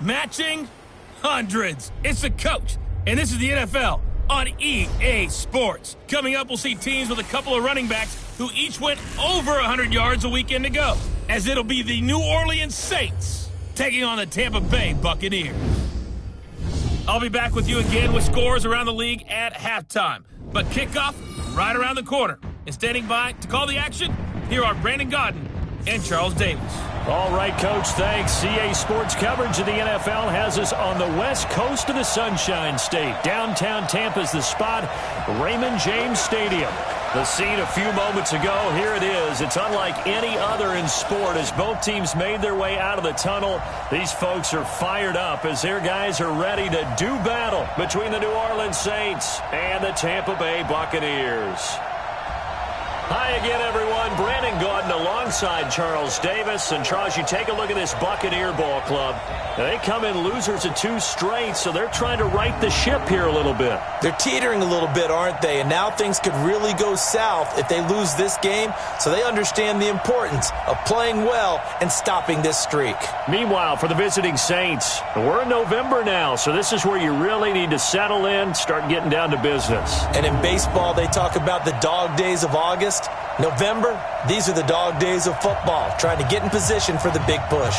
Matching hundreds. It's the coach, and this is the NFL on EA Sports. Coming up, we'll see teams with a couple of running backs who each went over 100 yards a weekend ago, as it'll be the New Orleans Saints taking on the Tampa Bay Buccaneers. I'll be back with you again with scores around the league at halftime. But kickoff right around the corner. And standing by to call the action, here are Brandon Godden and Charles Davis. All right, Coach, thanks. CA Sports coverage of the NFL has us on the west coast of the Sunshine State. Downtown Tampa's the spot, Raymond James Stadium. The scene a few moments ago, here it is. It's unlike any other in sport as both teams made their way out of the tunnel. These folks are fired up as their guys are ready to do battle between the New Orleans Saints and the Tampa Bay Buccaneers. Hi again, everyone. Brandon Gaudin alongside Charles Davis. And, Charles, you take a look at this Buccaneer ball club. They come in losers of 2 straight, so they're trying to right the ship here a little bit. They're teetering a little bit, aren't they? And now things could really go south if they lose this game, so they understand the importance of playing well and stopping this streak. Meanwhile, for the visiting Saints, we're in November now, so this is where you really need to settle in, start getting down to business. And in baseball, they talk about the dog days of August. November, these are the dog days of football, trying to get in position for the big push.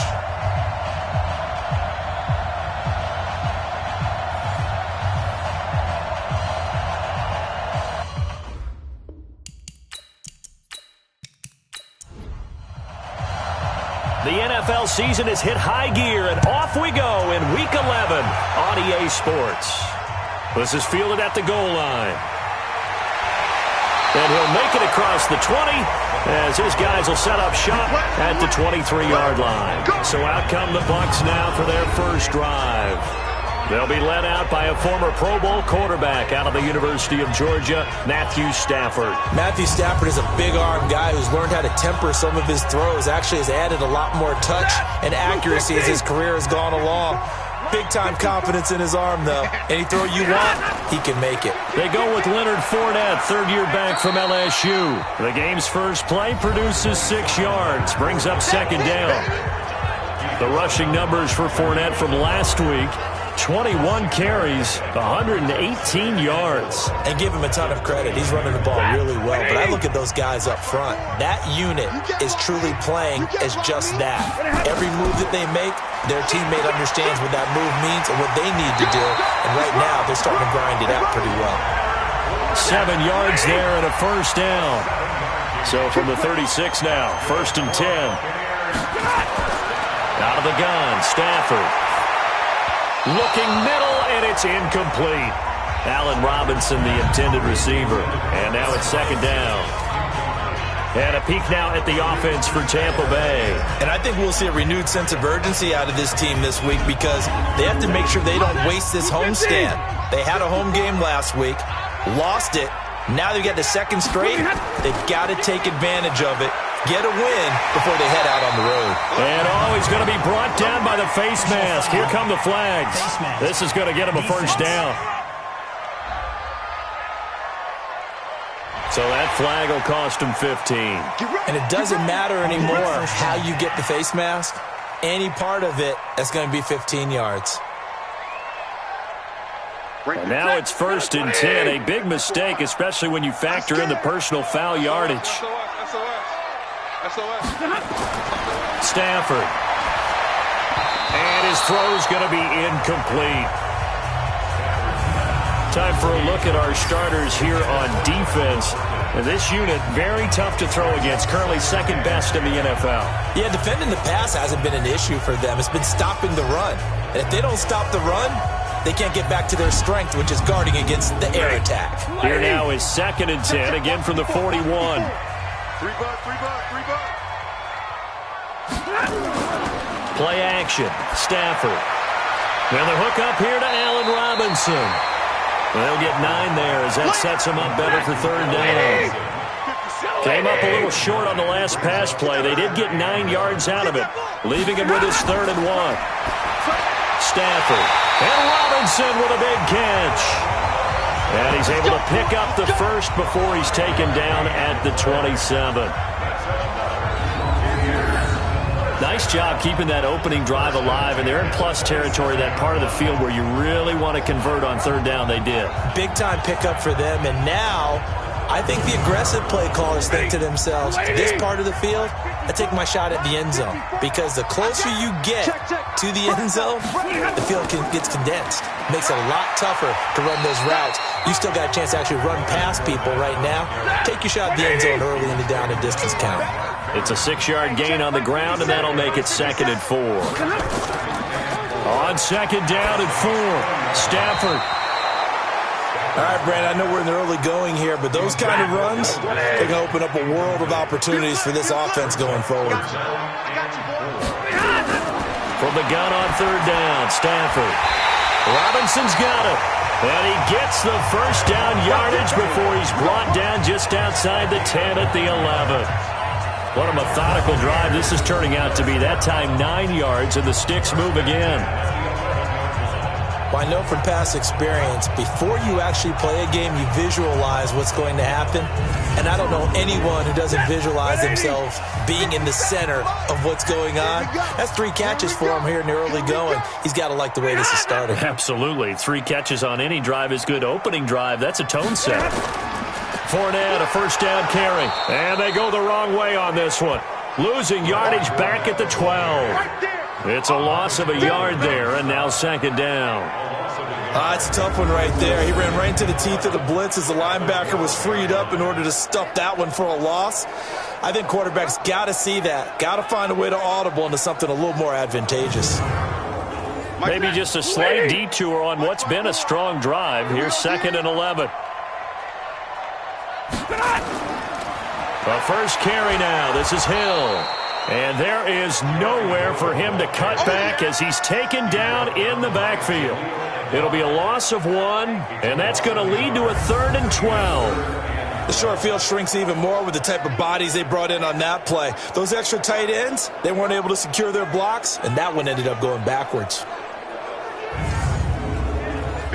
The NFL season has hit high gear, and off we go in Week 11 on EA Sports. This is fielded at the goal line. And he'll make it across the 20 as his guys will set up shop at the 23-yard line. So out come the Bucs now for their first drive. They'll be led out by a former Pro Bowl quarterback out of the University of Georgia, Matthew Stafford. Matthew Stafford is a big-arm guy who's learned how to temper some of his throws. Actually has added a lot more touch and accuracy as his career has gone along. Big-time confidence in his arm, though. Any throw you want, he can make it. They go with Leonard Fournette, third-year back from LSU. The game's first play produces 6 yards, brings up second down. The rushing numbers for Fournette from last week, 21 carries, 118 yards. And give him a ton of credit. He's running the ball really well. But I look at those guys up front. That unit is truly playing as just that. Every move that they make, their teammate understands what that move means and what they need to do. And right now, they're starting to grind it out pretty well. 7 yards there and a first down. So from the 36 now, 1st and 10. Out of the gun, Stafford. Looking middle, and it's incomplete. Allen Robinson, the intended receiver. And now it's second down. And a peek now at the offense for Tampa Bay. And I think we'll see a renewed sense of urgency out of this team this week because they have to make sure they don't waste this homestand. They had a home game last week, lost it. Now they get the second straight. They've got to take advantage of it, get a win before they head out on the road. And he's going to be brought down by the face mask. Here come the flags. This is going to get him a first down. So that flag will cost him 15. And it doesn't matter anymore how you get the face mask. Any part of it is going to be 15 yards. And now it's 1st and 10. A big mistake, especially when you factor in the personal foul yardage. Stafford. And his throw's going to be incomplete. Time for a look at our starters here on defense. And this unit, very tough to throw against. Currently second best in the NFL. Yeah, defending the pass hasn't been an issue for them. It's been stopping the run. And if they don't stop the run, they can't get back to their strength, which is guarding against the air attack. Here now is 2nd and 10, again from the 41. 3 buck. Play action. Stafford. Now the hook up here to Allen Robinson. They'll get 9 there as that sets him up better for third down. Came up a little short on the last pass play. They did get 9 yards out of it, leaving him with his 3rd and 1. Stafford. And Robinson with a big catch. And he's able to pick up the first before he's taken down at the 27. Nice job keeping that opening drive alive, and they're in plus territory, that part of the field where you really want to convert on third down. They did. Big-time pickup for them, and now I think the aggressive play callers think to themselves, this part of the field, I take my shot at the end zone, because the closer you get to the end zone, the field gets condensed. Makes it a lot tougher to run those routes. You still got a chance to actually run past people right now. Take your shot at the end zone early in the down and distance count. It's a 6-yard gain on the ground, and that'll make it 2nd and 4. On 2nd down and 4, Stafford. All right, Brandon, I know we're in the early going here, but those kind of runs, they can open up a world of opportunities for this offense going forward. From the gun on 3rd down, Stafford. Robinson's got it. And he gets the first down yardage before he's brought down just outside the 10 at the 11. What a methodical drive this is turning out to be. That time 9 yards, and the sticks move again. Well, I know from past experience, before you actually play a game, you visualize what's going to happen. And I don't know anyone who doesn't visualize themselves being in the center of what's going on. That's 3 catches for him here in the early going. He's got to like the way this is starting. Absolutely. 3 catches on any drive is good. Opening drive, that's a tone setter. Fournette, a first down carry. And they go the wrong way on this one. Losing yardage back at the 12. It's a loss of a yard there, and now 2nd down. It's a tough one right there. He ran right into the teeth of the blitz as the linebacker was freed up in order to stuff that one for a loss. I think quarterbacks got to see that. Got to find a way to audible into something a little more advantageous. Maybe just a slight detour on what's been a strong drive. Here's 2nd and 11. The first carry now. This is Hill. And there is nowhere for him to cut back as he's taken down in the backfield. It'll be a loss of 1, and that's going to lead to a 3rd and 12. The short field shrinks even more with the type of bodies they brought in on that play. Those extra tight ends, they weren't able to secure their blocks, and that one ended up going backwards.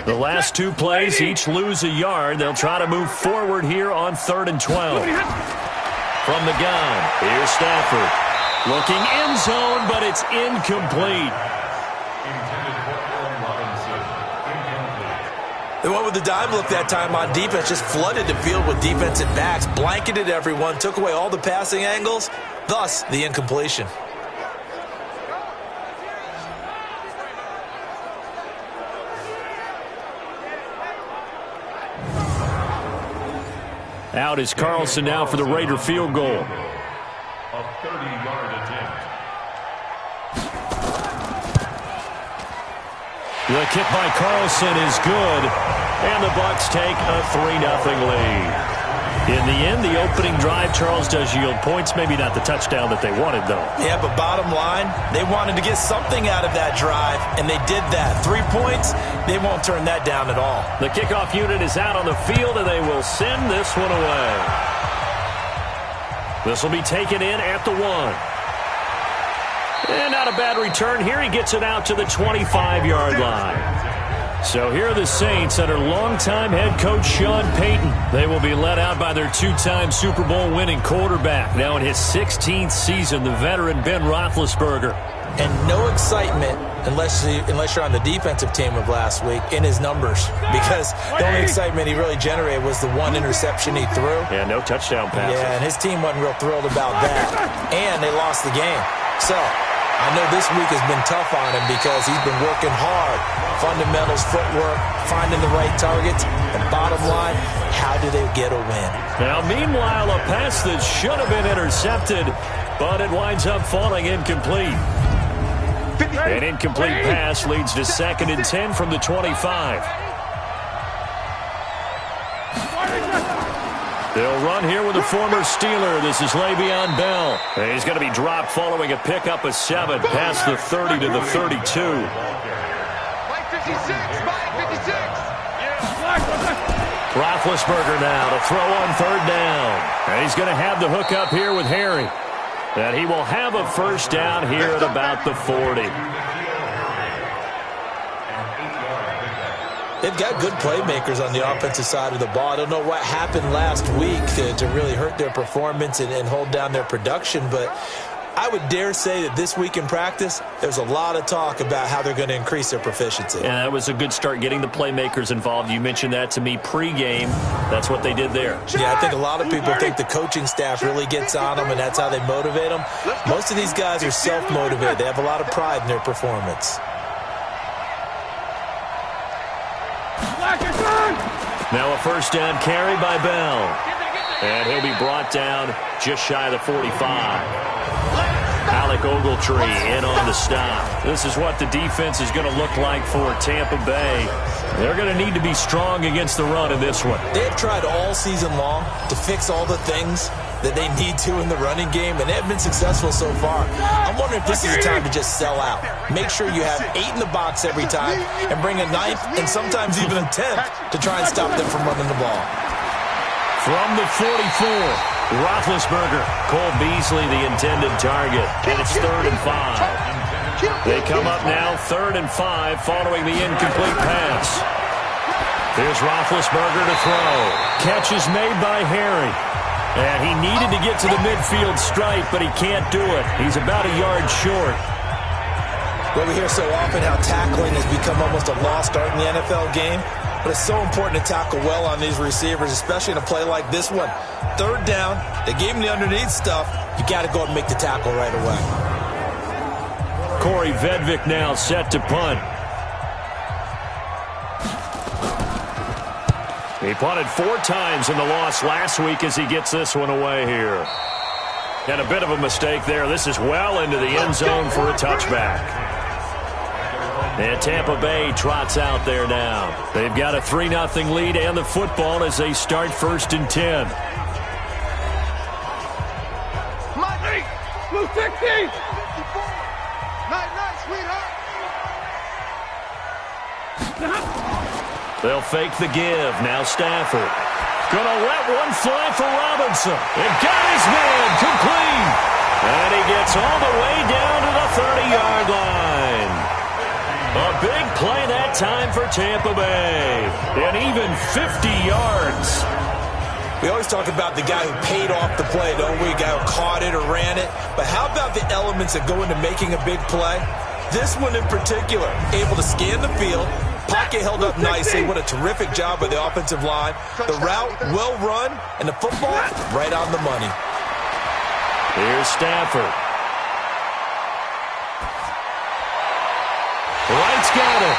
The last 2 plays each lose a yard. They'll try to move forward here on 3rd and 12. From the gun, here's Stafford. Looking end zone, but it's incomplete. They went with the dive look that time on defense, just flooded the field with defensive backs, blanketed everyone, took away all the passing angles, thus the incompletion. Out is Carlson now for the Raider field goal. A 30-yard attempt. The kick by Carlson is good, and the Bucs take a 3-0 lead. In the end, the opening drive, Charles, does yield points. Maybe not the touchdown that they wanted, though. Yeah, but bottom line, they wanted to get something out of that drive, and they did that. 3 points, they won't turn that down at all. The kickoff unit is out on the field, and they will send this one away. This will be taken in at the 1. And not a bad return here. He gets it out to the 25-yard line. So here are the Saints under longtime head coach Sean Payton. They will be led out by their 2-time Super Bowl winning quarterback. Now in his 16th season, the veteran Ben Roethlisberger. And no excitement unless you're on the defensive team of last week in his numbers. Because the only excitement he really generated was the 1 interception he threw. Yeah, no touchdown passes. Yeah, and his team wasn't real thrilled about that. And they lost the game. So I know this week has been tough on him because he's been working hard. Fundamentals, footwork, finding the right targets. And bottom line, how do they get a win? Now, meanwhile, a pass that should have been intercepted, but it winds up falling incomplete. An incomplete pass leads to 2nd and 10 from the 25. They'll run here with a former Steeler. This is Le'Veon Bell. And he's going to be dropped following a pickup of 7 past the 30 to the 32. Roethlisberger now to throw on 3rd down. And he's going to have the hook up here with Harry. And he will have a first down here at about the 40. They've got good playmakers on the offensive side of the ball. I don't know what happened last week to really hurt their performance and hold down their production, but I would dare say that this week in practice, there's a lot of talk about how they're going to increase their proficiency. And that was a good start, getting the playmakers involved. You mentioned that to me pregame. That's what they did there. Yeah, I think a lot of people think the coaching staff really gets on them, and that's how they motivate them. Most of these guys are self-motivated. They have a lot of pride in their performance. Now a first down carry by Bell. And he'll be brought down just shy of the 45. Alec Ogletree in on the stop. This is what the defense is going to look like for Tampa Bay. They're going to need to be strong against the run in this one. They've tried all season long to fix all the things that they need to in the running game, and they have been successful so far. I'm wondering if this is a time to just sell out. Make sure you have 8 in the box every time and bring a 9th and sometimes even a 10th to try and stop them from running the ball. From the 44. Roethlisberger, Cole Beasley the intended target, and it's 3rd and 5. They come up now 3rd and 5 following the incomplete pass. Here's Roethlisberger to throw. Catch is made by Harry. And he needed to get to the midfield stripe, but he can't do it. He's about a yard short. Well, we hear so often how tackling has become almost a lost art in the NFL game. But it's so important to tackle well on these receivers, especially in a play like this one. 3rd down, they gave him the underneath stuff. You got to go and make the tackle right away. Corey Vedvik now set to punt. He punted 4 times in the loss last week as he gets this one away here. And a bit of a mistake there. This is well into the end zone for a touchback. And Tampa Bay trots out there now. They've got a 3-0 lead and the football as they start 1st and 10. Blue 60! Night, sweetheart! They'll fake the give. Now Stafford. Gonna let one fly for Robinson. And got his man complete. And he gets all the way down to the 30-yard line. A big play that time for Tampa Bay. And even 50 yards. We always talk about the guy who paid off the play, don't we? A guy who caught it or ran it. But how about the elements that go into making a big play? This one in particular, able to scan the field, pocket held up nicely. What a terrific job by the offensive line. The route well run, and the football right on the money. Here's Stafford. Wright's got it.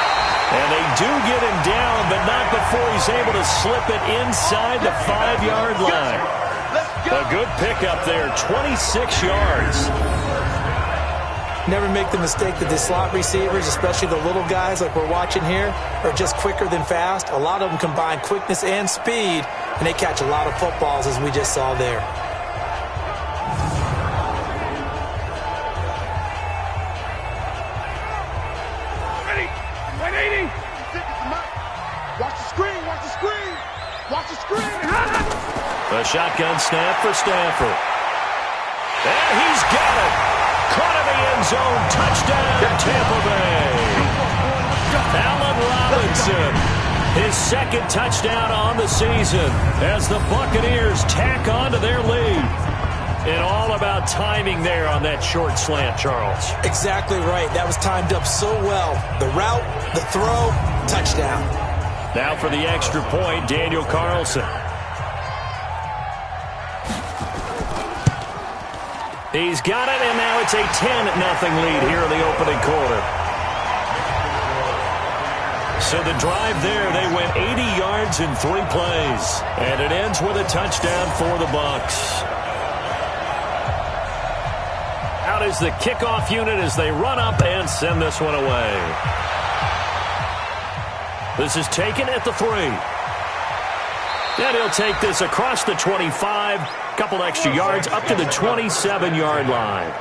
And they do get him down, but not before he's able to slip it inside the 5-yard line. A good pickup there, 26 yards. Never make the mistake that the slot receivers, especially the little guys like we're watching here, are just quicker than fast. A lot of them combine quickness and speed, and they catch a lot of footballs, as we just saw there. A shotgun snap for Stafford. And he's got it. Caught in the end zone. Touchdown, Tampa Bay. Allen Robinson. His 2nd touchdown on the season as the Buccaneers tack on to their lead. And all about timing there on that short slant, Charles. Exactly right. That was timed up so well. The route, the throw, touchdown. Now for the extra point, Daniel Carlson. He's got it, and now it's a 10-0 lead here in the opening quarter. So the drive there, they went 80 yards in 3 plays. And it ends with a touchdown for the Bucs. Out is the kickoff unit as they run up and send this one away. This is taken at the 3. And he'll take this across the 25. Couple extra yards up to the 27-yard line.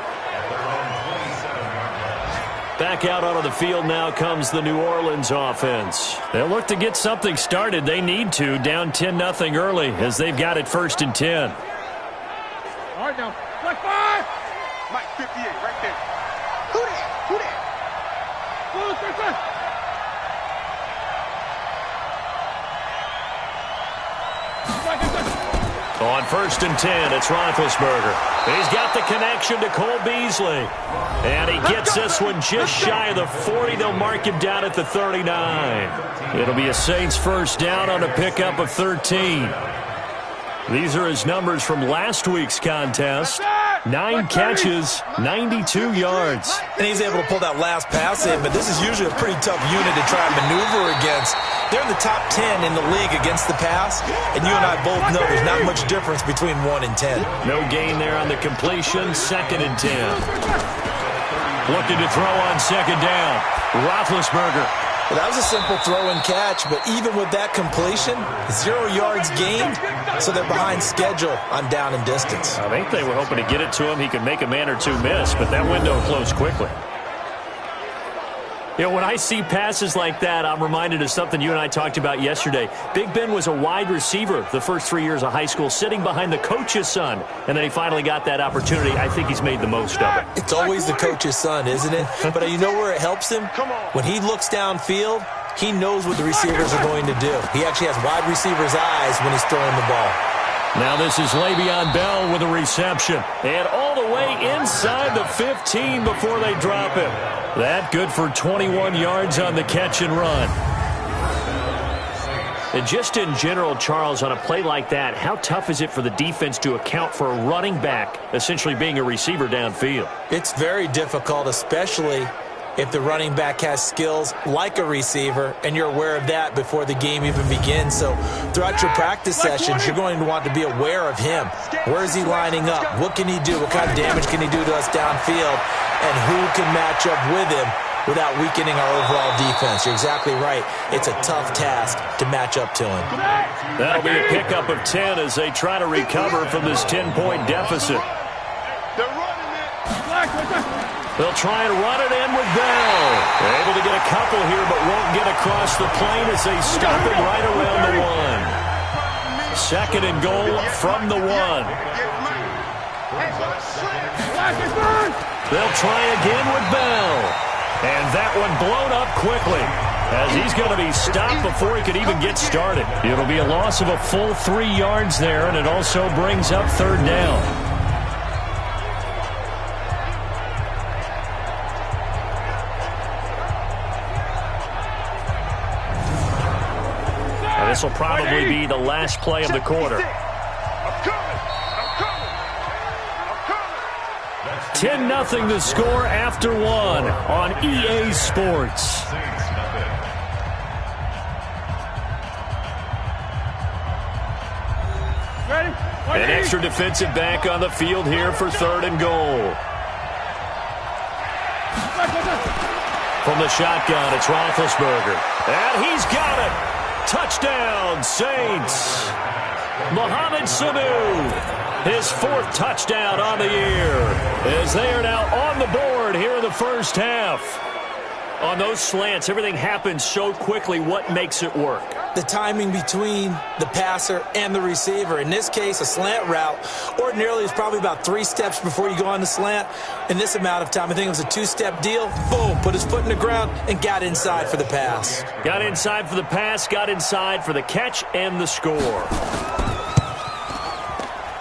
Back out onto the field now comes the New Orleans offense. They'll look to get something started. They need to, down 10-0 early as they've got it 1st and 10. All right now, like 5. Mike 58 right there. Who that? On 1st and 10, it's Roethlisberger. He's got the connection to Cole Beasley. And he gets this one just shy of the 40. They'll mark him down at the 39. It'll be a Saints first down on a pickup of 13. These are his numbers from last week's contest. 9 catches, 92 yards. And he's able to pull that last pass in, but this is usually a pretty tough unit to try and maneuver against. They're in the top 10 in the league against the pass, and you and I both know there's not much difference between 1 and 10. No gain there on the completion, 2nd and 10. Looking to throw on 2nd down. Roethlisberger. Well, that was a simple throw and catch, but even with that completion, 0 yards gained, so they're behind schedule on down and distance. I think they were hoping to get it to him. He could make a man or two miss, but that window closed quickly. You know, when I see passes like that, I'm reminded of something you and I talked about yesterday. Big Ben was a wide receiver the first 3 years of high school, sitting behind the coach's son, and then he finally got that opportunity. I think he's made the most of it. It's always the coach's son, isn't it? But you know where it helps him? When he looks downfield, he knows what the receivers are going to do. He actually has wide receivers' eyes when he's throwing the ball. Now this is Le'Veon Bell with a reception. And all the way inside the 15 before they drop him. That good for 21 yards on the catch and run. And just in general, Charles, on a play like that, how tough is it for the defense to account for a running back essentially being a receiver downfield? It's very difficult, especially if the running back has skills like a receiver, and you're aware of that before the game even begins. So throughout your practice sessions, you're going to want to be aware of him. Where is he lining up? What can he do? What kind of damage can he do to us downfield? And who can match up with him without weakening our overall defense? You're exactly right. It's a tough task to match up to him. That'll be a pickup of 10 as they try to recover from this 10-point deficit. They'll try and run it in with Bell. They're able to get a couple here, but won't get across the plane as they stop it right around the 1. 2nd and goal from the 1. They'll try again with Bell. And that one blown up quickly as he's going to be stopped before he could even get started. It'll be a loss of a full 3 yards there, and it also brings up 3rd down. This will probably be the last play of the quarter. 10-0 the score after 1 on EA Sports. An extra defensive back on the field here for 3rd and goal. From the shotgun, it's Roethlisberger. And he's got it. Touchdown, Saints. Mohamed Sanu, his 4th touchdown on the year, as they are now on the board here in the first half. On those slants, everything happens so quickly. What makes it work? The timing between the passer and the receiver. In this case, a slant route ordinarily is probably about 3 steps before you go on the slant. In this amount of time, I think it was a 2-step deal. Boom, put his foot in the ground and got inside for the pass. Got inside for the pass, got inside for the catch and the score.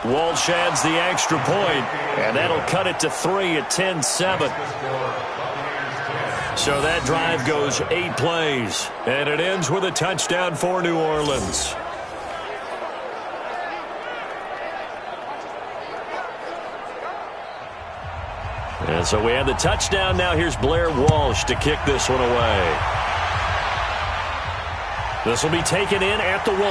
Walsh adds the extra point, and that'll cut it to 3 at 10-7. So that drive goes 8 plays, and it ends with a touchdown for New Orleans. And so we have the touchdown. Now here's Blair Walsh to kick this one away. This will be taken in at the 1.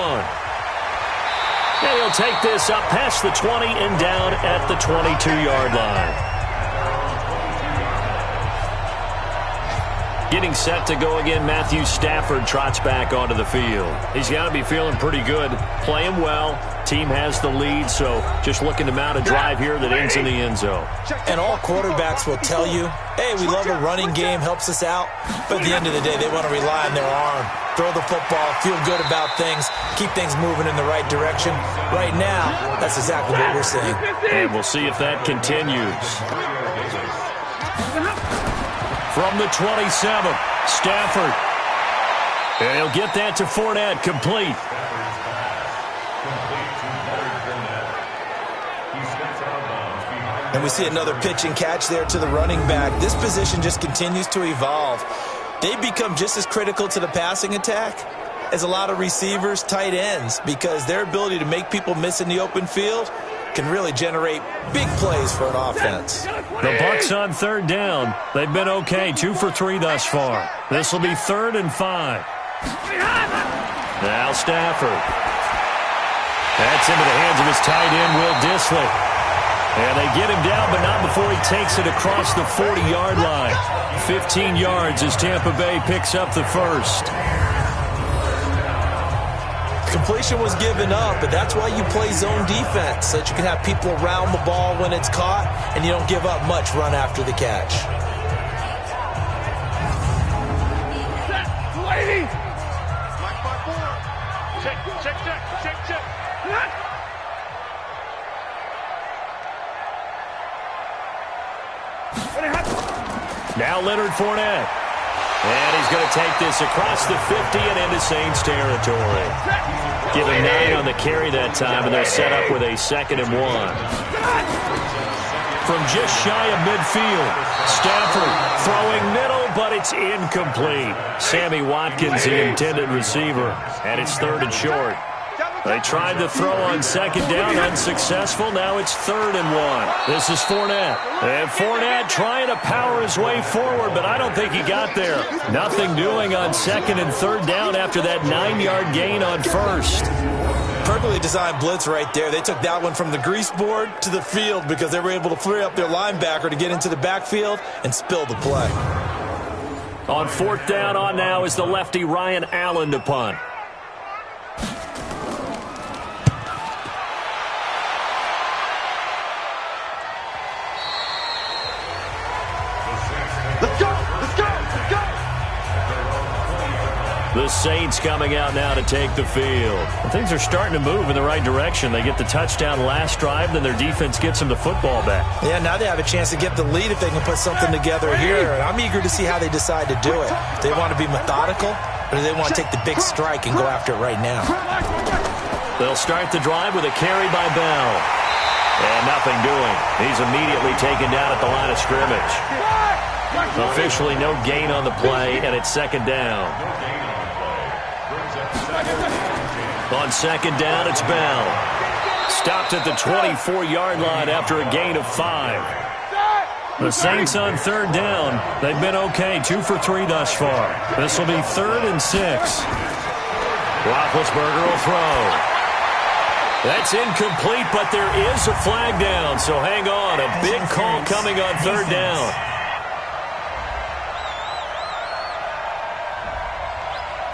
And he'll take this up past the 20 and down at the 22-yard line. Getting set to go again, Matthew Stafford trots back onto the field. He's got to be feeling pretty good, playing well. Team has the lead, so just looking to mount a drive here that ends in the end zone. And all quarterbacks will tell you, hey, we love a running game, helps us out. But at the end of the day, they want to rely on their arm. Throw the football, feel good about things, keep things moving in the right direction. Right now, that's exactly what we're seeing. And we'll see if that continues. From the 27, Stafford. And he'll get that to Fournette, complete. And we see another pitch and catch there to the running back. This position just continues to evolve. They become just as critical to the passing attack as a lot of receivers, tight ends, because their ability to make people miss in the open field can really generate big plays for an offense. The Bucs on third down. They've been okay, 2 for 3 thus far. This will be 3rd and 5. Now Stafford. That's into the hands of his tight end, Will Dissly. And they get him down, but not before he takes it across the 40-yard line. 15 yards as Tampa Bay picks up the first. Completion was given up, but that's why you play zone defense, so that you can have people around the ball when it's caught, and you don't give up much run after the catch. Lady! Check. Now Leonard Fournette. And he's going to take this across the 50 and into Saints territory. Give him 9 on the carry that time, and they're set up with a 2nd and 1. From just shy of midfield, Stafford throwing middle, but it's incomplete. Sammy Watkins, the intended receiver, and it's 3rd and short. They tried to throw on 2nd down, unsuccessful. Now it's 3rd and 1. This is Fournette. And Fournette trying to power his way forward, but I don't think he got there. Nothing doing on 2nd and 3rd down after that 9-yard gain on 1st. Perfectly designed blitz right there. They took that one from the grease board to the field because they were able to free up their linebacker to get into the backfield and spill the play. On 4th down on now is the lefty Ryan Allen to punt. The Saints coming out now to take the field. And things are starting to move in the right direction. They get the touchdown last drive, then their defense gets them the football back. Yeah, now they have a chance to get the lead if they can put something together here. And I'm eager to see how they decide to do it. Do they want to be methodical, or do they want to take the big strike and go after it right now? They'll start the drive with a carry by Bell. And nothing doing. He's immediately taken down at the line of scrimmage. Officially no gain on the play, and it's 2nd down. On 2nd down, it's Bell. Stopped at the 24-yard line after a gain of 5. The Saints on 3rd down. They've been okay, 2 for 3 thus far. This will be 3rd and 6. Roethlisberger will throw. That's incomplete, but there is a flag down, so hang on. A big call coming on 3rd down.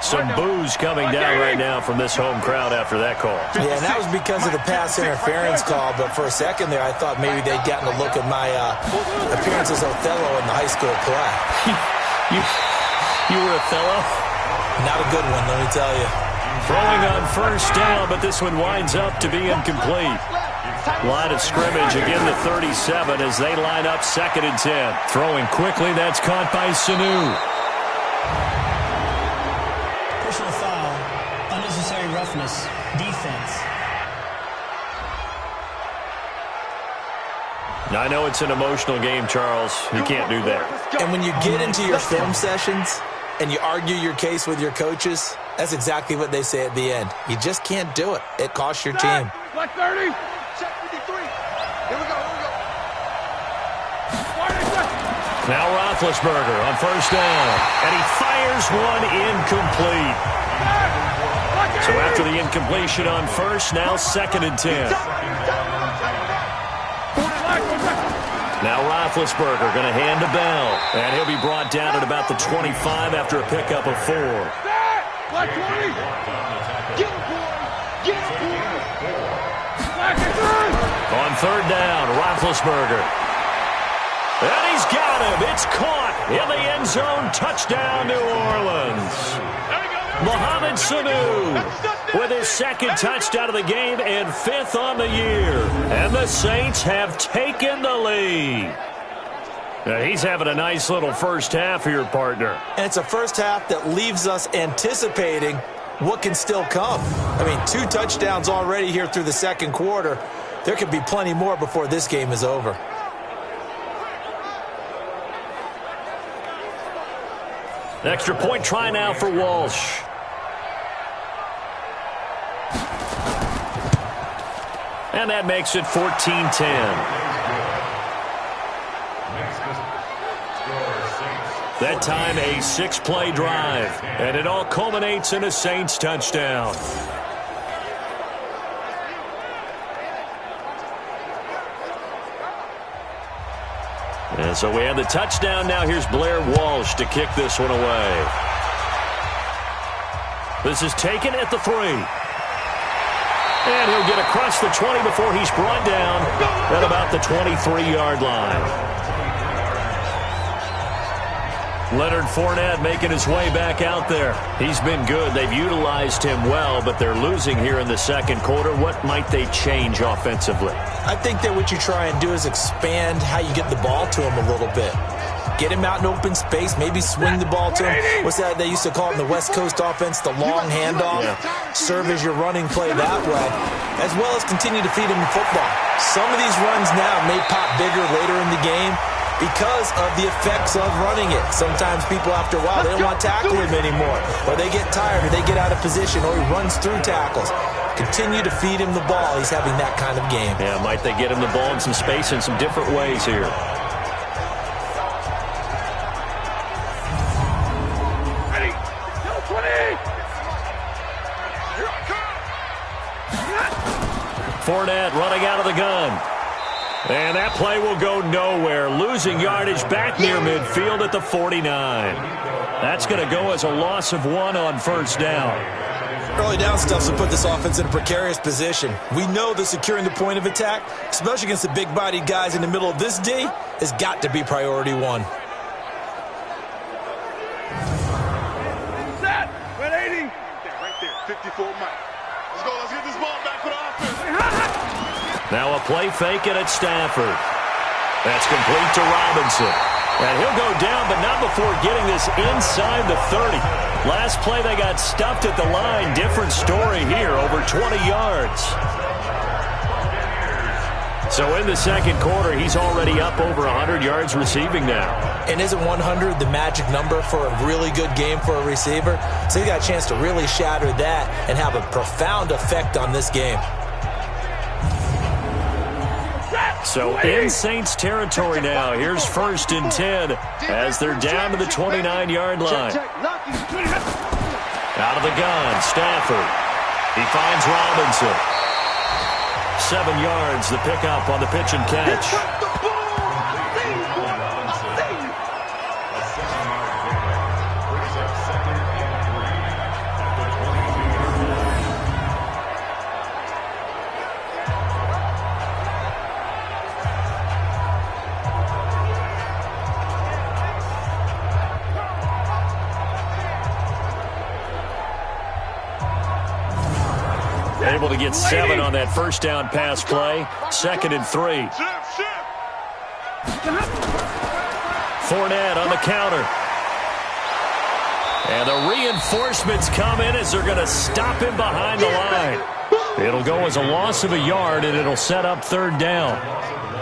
Some boos coming down right now from this home crowd after that call. Yeah, and that was because of the pass interference call, but for a second there I thought maybe they'd gotten a look at my appearance as Othello in the high school play. You were Othello? Not a good one, let me tell you. Throwing on 1st down, but this one winds up to be incomplete. Line of scrimmage again to 37 as they line up 2nd and 10. Throwing quickly, that's caught by Sanu. Personal foul, unnecessary roughness, defense. I know it's an emotional game, Charles. You can't do that. And when you get into your film sessions and you argue your case with your coaches, that's exactly what they say at the end. You just can't do it. It costs your team. Black 30. Check 53. Here we go. Now Roethlisberger on 1st down. And he fires one incomplete. So after the incompletion on 1st, now 2nd and 10. Now Roethlisberger going to hand to Bell. And he'll be brought down at about the 25 after a pickup of 4. Black 20. Get it, boy. Get it, boy. Black 3. On 3rd down, Roethlisberger. And he's got him. It's caught in the end zone. Touchdown, New Orleans. Mohamed Sanu with his 2nd touchdown of the game and 5th on the year. And the Saints have taken the lead. Now, he's having a nice little first half here, partner. And it's a first half that leaves us anticipating what can still come. I mean, 2 touchdowns already here through the 2nd quarter. There could be plenty more before this game is over. Extra point try now for Walsh. And that makes it 14-10. That time a 6-play drive. And it all culminates in a Saints touchdown. And so we have the touchdown. Now here's Blair Walsh to kick this one away. This is taken at the 3. And he'll get across the 20 before he's brought down at about the 23-yard line. Leonard Fournette making his way back out there. He's been good. They've utilized him well, but they're losing here in the second quarter. What might they change offensively? I think that what you try and do is expand how you get the ball to him a little bit. Get him out in open space, maybe swing the ball to him. What's that they used to call it in the West Coast offense, the long handoff? Yeah. Serve as your running play that way, as well as continue to feed him the football. Some of these runs now may pop bigger later in the game because of the effects of running it. Sometimes people, after a while, they don't want to tackle him anymore, or they get tired, or they get out of position, or he runs through tackles. Continue to feed him the ball. He's having that kind of game. Yeah, might they get him the ball in some space in some different ways here. Fournette running out of the gun. And that play will go nowhere. Losing yardage back near midfield at the 49. That's going to go as a loss of 1 on first down. Early down stuff will put this offense in a precarious position. We know that securing the point of attack, especially against the big-bodied guys in the middle of this D, has got to be priority 1. Set! 180! Right there, 54 Mike. Let's go, let's get this ball back for the offense. Now a play fake it at Stafford. That's complete to Robinson. And he'll go down, but not before getting this inside the 30. Last play they got stuffed at the line. Different story here, over 20 yards. So in the second quarter, he's already up over 100 yards receiving now. And isn't 100 the magic number for a really good game for a receiver? So he got a chance to really shatter that and have a profound effect on this game. So in Saints territory now. Here's 1st and 10 as they're down to the 29-yard line. Out of the gun, Stafford. He finds Robinson. 7 yards, the pickup on the pitch and catch. Able to get 7 on that first down pass play. 2nd and 3. Fournette on the counter. And the reinforcements come in as they're going to stop him behind the line. It'll go as a loss of a yard, and it'll set up 3rd down.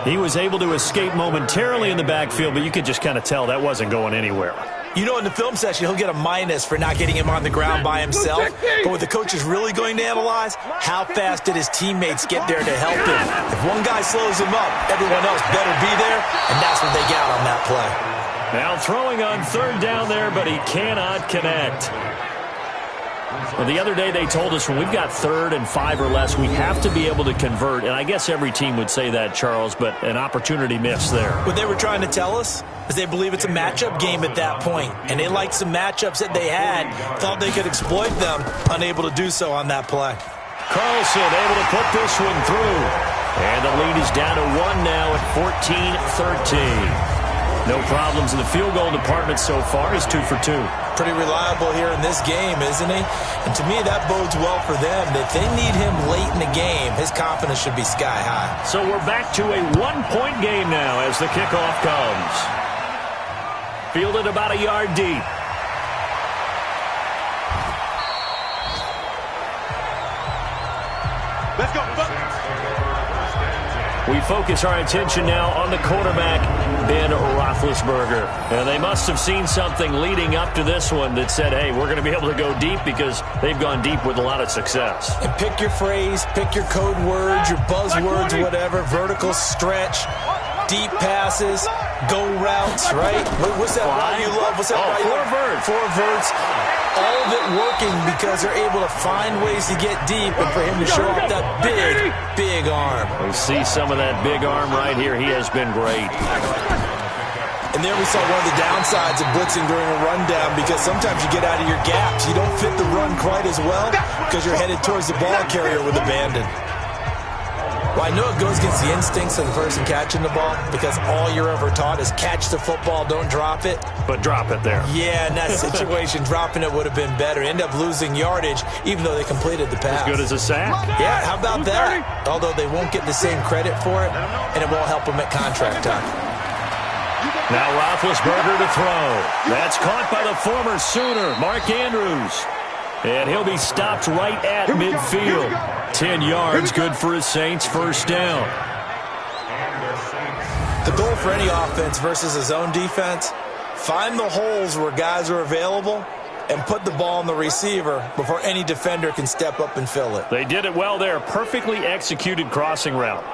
He was able to escape momentarily in the backfield, but you could just kind of tell that wasn't going anywhere. You know, in the film session, he'll get a minus for not getting him on the ground by himself. But what the coach is really going to analyze, how fast did his teammates get there to help him? If one guy slows him up, everyone else better be there, and that's what they got on that play. Now throwing on 3rd down there, but he cannot connect. Well, the other day they told us when we've got 3rd and 5 or less, we have to be able to convert. And I guess every team would say that, Charles, but an opportunity missed there. What they were trying to tell us is they believe it's a matchup game at that point. And they liked some matchups that they had, thought they could exploit them, unable to do so on that play. Carlson able to put this one through. And the lead is down to 1 now at 14-13. No problems in the field goal department so far. He's 2 for 2. Pretty reliable here in this game, isn't he? And to me, that bodes well for them. If they need him late in the game, his confidence should be sky high. So we're back to a 1-point game now as the kickoff comes. Fielded about a yard deep. Let's go. We focus our attention now on the quarterback, Ben Roethlisberger. And they must have seen something leading up to this one that said, hey, we're going to be able to go deep because they've gone deep with a lot of success. And pick your phrase, pick your code words, your buzzwords, whatever, vertical stretch, deep passes, go routes, right? What's that route you love? What's that route you love? Four verts. All of it working because they're able to find ways to get deep and for him to show off that big, big arm. We see some of that big arm right here. He has been great. And there we saw one of the downsides of blitzing during a rundown because sometimes you get out of your gaps. You don't fit the run quite as well because you're headed towards the ball carrier with abandon. Well, I know it goes against the instincts of the person catching the ball because all you're ever taught is catch the football, don't drop it. But drop it there. Yeah, in that situation, dropping it would have been better. End up losing yardage even though they completed the pass. As good as a sack. Yeah, how about that? Although they won't get the same credit for it, and it won't help them at contract time. Now Roethlisberger to throw. That's caught by the former Sooner, Mark Andrews. And he'll be stopped right at midfield. 10 yards, good for his Saints, first down. The goal for any offense versus a zone defense, find the holes where guys are available and put the ball on the receiver before any defender can step up and fill it. They did it well there. Perfectly executed crossing route.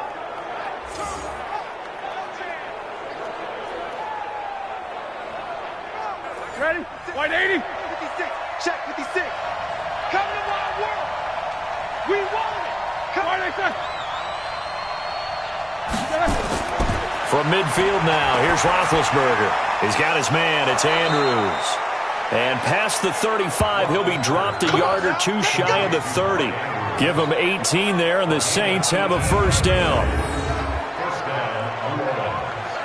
Ready? White 80. 56. Check 56. Come to my world. We want it. Come on, From midfield now, here's Roethlisberger. He's got his man. It's Andrews. And past the 35, he'll be dropped a yard or two shy of the 30. Give him 18 there, and the Saints have a first down.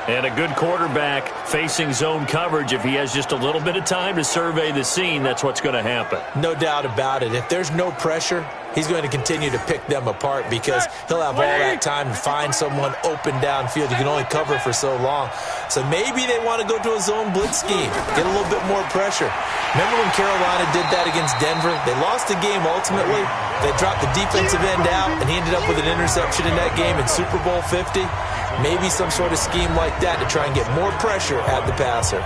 And a good quarterback facing zone coverage. If he has just a little bit of time to survey the scene, that's what's going to happen. No doubt about it. If there's no pressure, he's going to continue to pick them apart because he'll have all that time to find someone open downfield. You can only cover for so long. So maybe they want to go to a zone blitz scheme, get a little bit more pressure. Remember when Carolina did that against Denver? They lost the game ultimately. They dropped the defensive end out, and he ended up with an interception in that game in Super Bowl 50. Maybe some sort of scheme like that to try and get more pressure at the passer.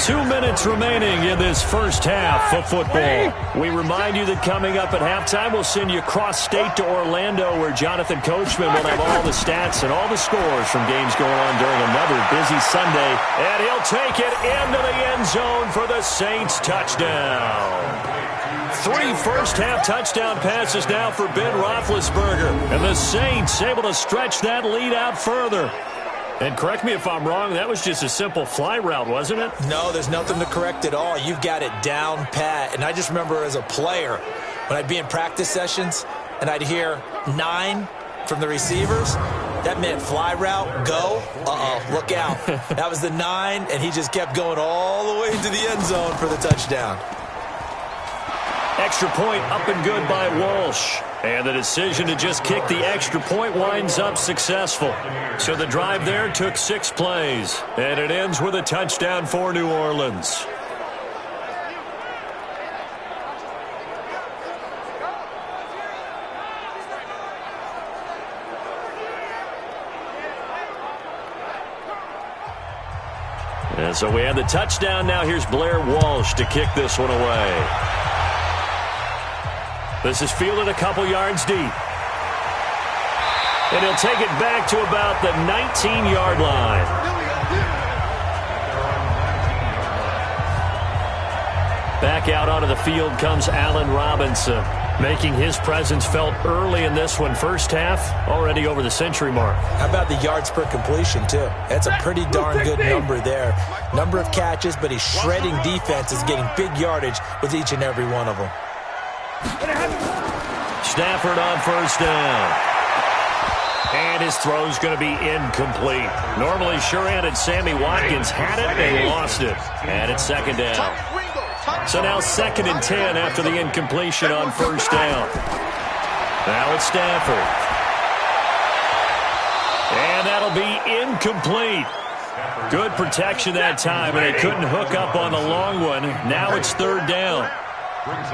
2 minutes remaining in this first half of football. We remind you that coming up at halftime, we'll send you cross-state to Orlando, where Jonathan Coachman will have all the stats and all the scores from games going on during another busy Sunday. And he'll take it into the end zone for the Saints touchdown. 3 first-half touchdown passes now for Ben Roethlisberger. And the Saints able to stretch that lead out further. And correct me if I'm wrong, that was just a simple fly route, wasn't it? No, there's nothing to correct at all. You've got it down pat. And I just remember as a player, when I'd be in practice sessions and I'd hear 9 from the receivers, that meant fly route, go. Look out. That was the 9, and he just kept going all the way into the end zone for the touchdown. Extra point up and good by Walsh. And the decision to just kick the extra point winds up successful. So the drive there took 6 plays. And it ends with a touchdown for New Orleans. And so we have the touchdown. Now here's Blair Walsh to kick this one away. This is fielded a couple yards deep. And he'll take it back to about the 19-yard line. Back out onto the field comes Allen Robinson, making his presence felt early in this one. First half, already over the century mark. How about the yards per completion, too? That's a pretty darn good number there. Number of catches, but he's shredding defenses, getting big yardage with each and every one of them. Stafford on first down. And his throw's going to be incomplete. Normally sure-handed Sammy Watkins had it and lost it. And it's second down. So now 2nd and 10 after the incompletion on first down. Now it's Stafford. And that'll be incomplete. Good protection that time, and they couldn't hook up on the long one. Now it's 3rd down.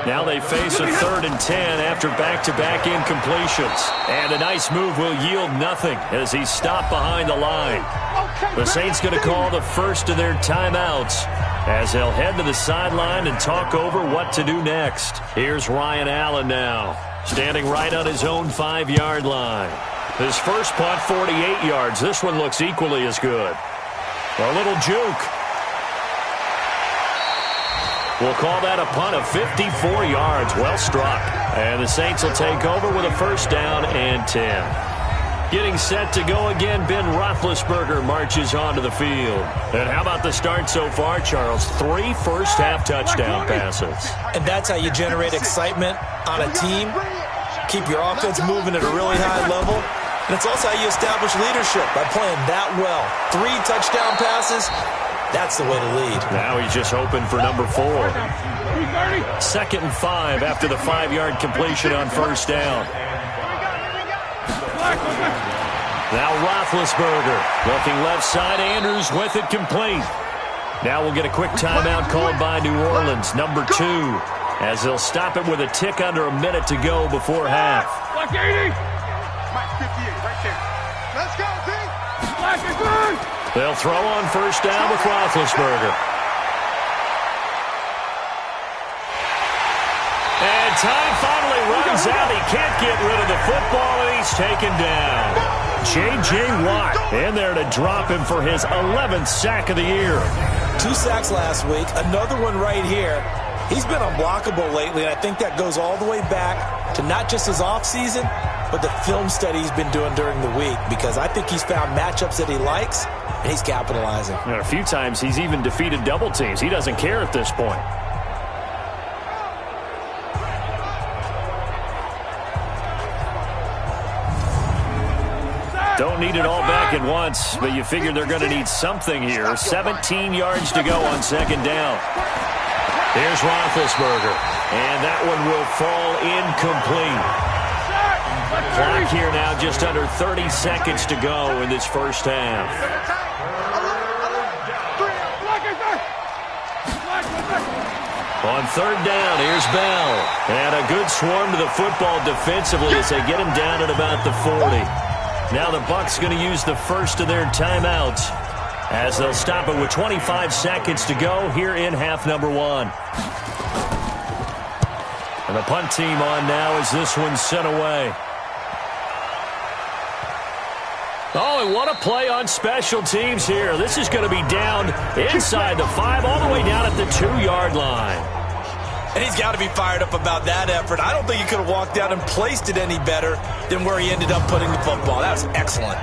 Now they face a 3rd and 10 after back-to-back incompletions. And a nice move will yield nothing as he's stopped behind the line. The Saints going to call the first of their timeouts as they'll head to the sideline and talk over what to do next. Here's Ryan Allen now, standing right on his own 5-yard line. His first punt, 48 yards. This one looks equally as good. A little juke. We'll call that a punt of 54 yards. Well struck. And the Saints will take over with a first down and 10. Getting set to go again, Ben Roethlisberger marches onto the field. And how about the start so far, Charles? 3 first-half touchdown passes. And that's how you generate excitement on a team. Keep your offense moving at a really high level. And it's also how you establish leadership, by playing that well. 3 touchdown passes. That's the way to lead. Now he's just hoping for number 4. 2nd and 5 after the 5-yard completion on first down. Now Roethlisberger looking left side. Andrews with it complete. Now we'll get a quick timeout called by New Orleans, number 2, as they'll stop it with a tick under a minute to go before half. Black 80. Mike 58 right there. Let's go, Z. Black is good. They'll throw on first down with Roethlisberger. And time finally runs out. He can't get rid of the football, and he's taken down. J.J. Watt in there to drop him for his 11th sack of the year. 2 sacks last week, another one right here. He's been unblockable lately, and I think that goes all the way back to not just his offseason, but the film study he's been doing during the week, because I think he's found matchups that he likes, and he's capitalizing. And a few times he's even defeated double teams. He doesn't care at this point. Don't need it all back at once, but you figure they're going to need something here. 17 yards to go on 2nd down. Here's Roethlisberger, and that one will fall incomplete. Clock here now, just under 30 seconds to go in this first half. On 3rd down, here's Bell. And a good swarm to the football defensively as they get him down at about the 40. Now the Bucs going to use the first of their timeouts as they'll stop it with 25 seconds to go here in half number 1. And the punt team on now as this one's sent away. Oh, and what a play on special teams here. This is going to be down inside the 5, all the way down at the 2-yard line. And he's got to be fired up about that effort. I don't think he could have walked out and placed it any better than where he ended up putting the football. That was excellent.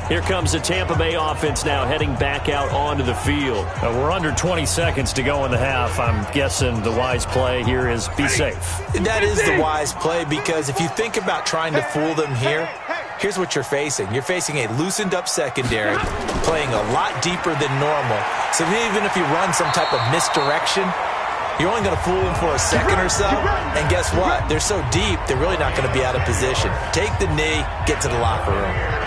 Here comes the Tampa Bay offense now heading back out onto the field. We're under 20 seconds to go in the half. I'm guessing the wise play here is be safe. That is the wise play, because if you think about trying to fool them here, here's what you're facing. You're facing a loosened up secondary, playing a lot deeper than normal. So even if you run some type of misdirection, you're only going to fool them for a second or so. And guess what? They're so deep, they're really not going to be out of position. Take the knee, get to the locker room.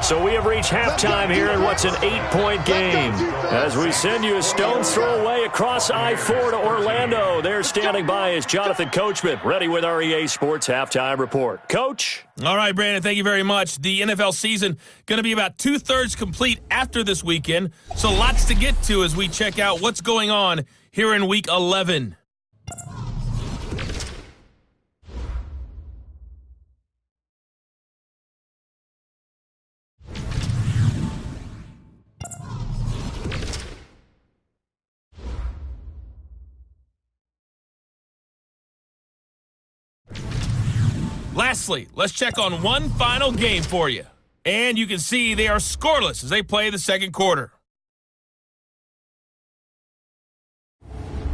So we have reached halftime here in what's an 8-point game. As we send you a stone's throw away across I-4 to Orlando. There standing by is Jonathan Coachman, ready with our EA Sports Halftime Report. Coach? All right, Brandon, thank you very much. The NFL season going to be about 2/3 complete after this weekend. So lots to get to as we check out what's going on here in Week 11. Lastly, let's check on one final game for you. And you can see they are scoreless as they play the second quarter.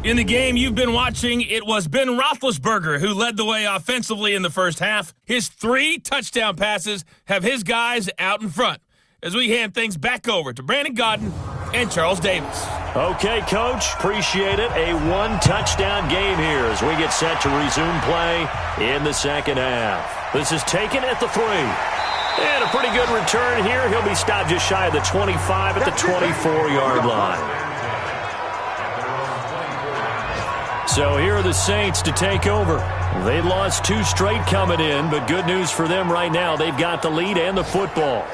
In the game you've been watching, it was Ben Roethlisberger who led the way offensively in the first half. His 3 touchdown passes have his guys out in front as we hand things back over to Brandon Godden and Charles Davis. Okay, Coach, appreciate it. A 1-touchdown game here as we get set to resume play in the second half. This is taken at the 3. And a pretty good return here. He'll be stopped just shy of the 25 at the 24-yard line. So here are the Saints to take over. They lost 2 straight coming in, but good news for them right now. They've got the lead and the football.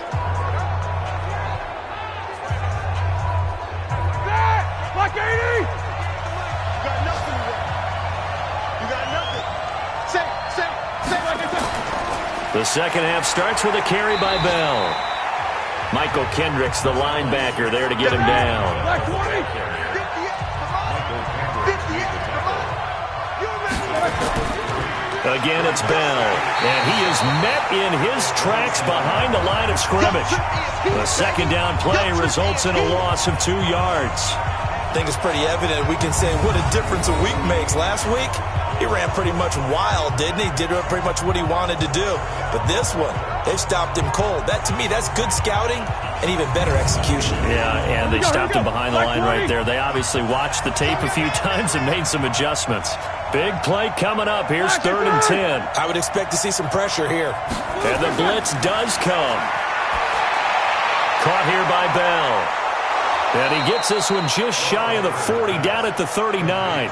Like 80! You got nothing to work. You got nothing. Say like I said. The second half starts with a carry by Bell. Michael Kendricks, the linebacker, there to get him down. Like 20! Again, it's Bell, and he is met in his tracks behind the line of scrimmage. The second down play results in a loss of 2 yards. I think it's pretty evident. We can say what a difference a week makes. Last week, he ran pretty much wild, didn't he? Did pretty much what he wanted to do. But this one, they stopped him cold. That, to me, that's good scouting and even better execution. Yeah, and they stopped him behind the line right there. They obviously watched the tape a few times and made some adjustments. Big play coming up. Here's 3rd and 10. I would expect to see some pressure here. And the blitz does come. Caught here by Bell. And he gets this one just shy of the 40, down at the 39.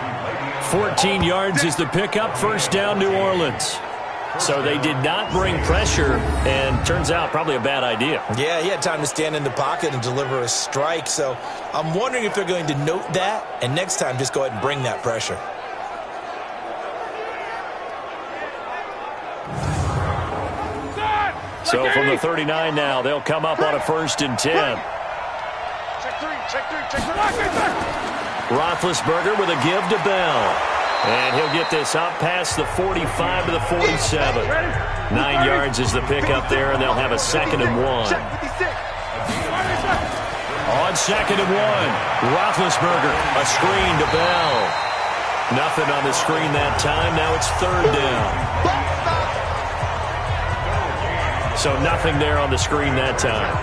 14 yards is the pickup. First down, New Orleans. So they did not bring pressure, and turns out probably a bad idea. Yeah, he had time to stand in the pocket and deliver a strike. So I'm wondering if they're going to note that, and next time just go ahead and bring that pressure. So from the 39 now, they'll come up on a 1st and 10. Check three. Roethlisberger with a give to Bell. And he'll get this up past the 45 to the 47. 9 yards is the pickup there, and they'll have a 2nd and 1. On 2nd and 1, Roethlisberger, a screen to Bell. Nothing on the screen that time. Now it's 3rd down. So nothing there on the screen that time.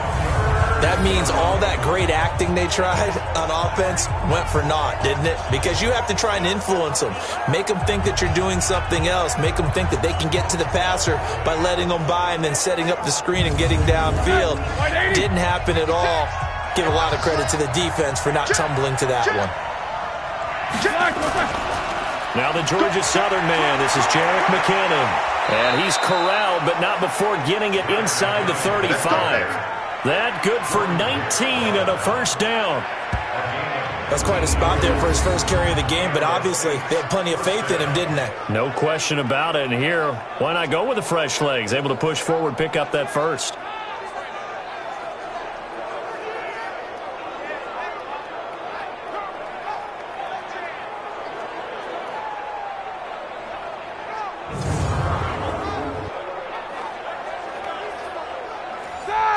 That means all that great acting they tried on offense went for naught, didn't it? Because you have to try and influence them. Make them think that you're doing something else. Make them think that they can get to the passer by letting them by and then setting up the screen and getting downfield. Didn't happen at all. Give a lot of credit to the defense for not tumbling to that one. Now the Georgia Southern man. This is Jerick McKinnon. And he's corralled, but not before getting it inside the 35. That good for 19 and a 1st down. That's quite a spot there for his first carry of the game, but obviously they had plenty of faith in him, didn't they? No question about it. And here, why not go with the fresh legs? Able to push forward, pick up that 1st.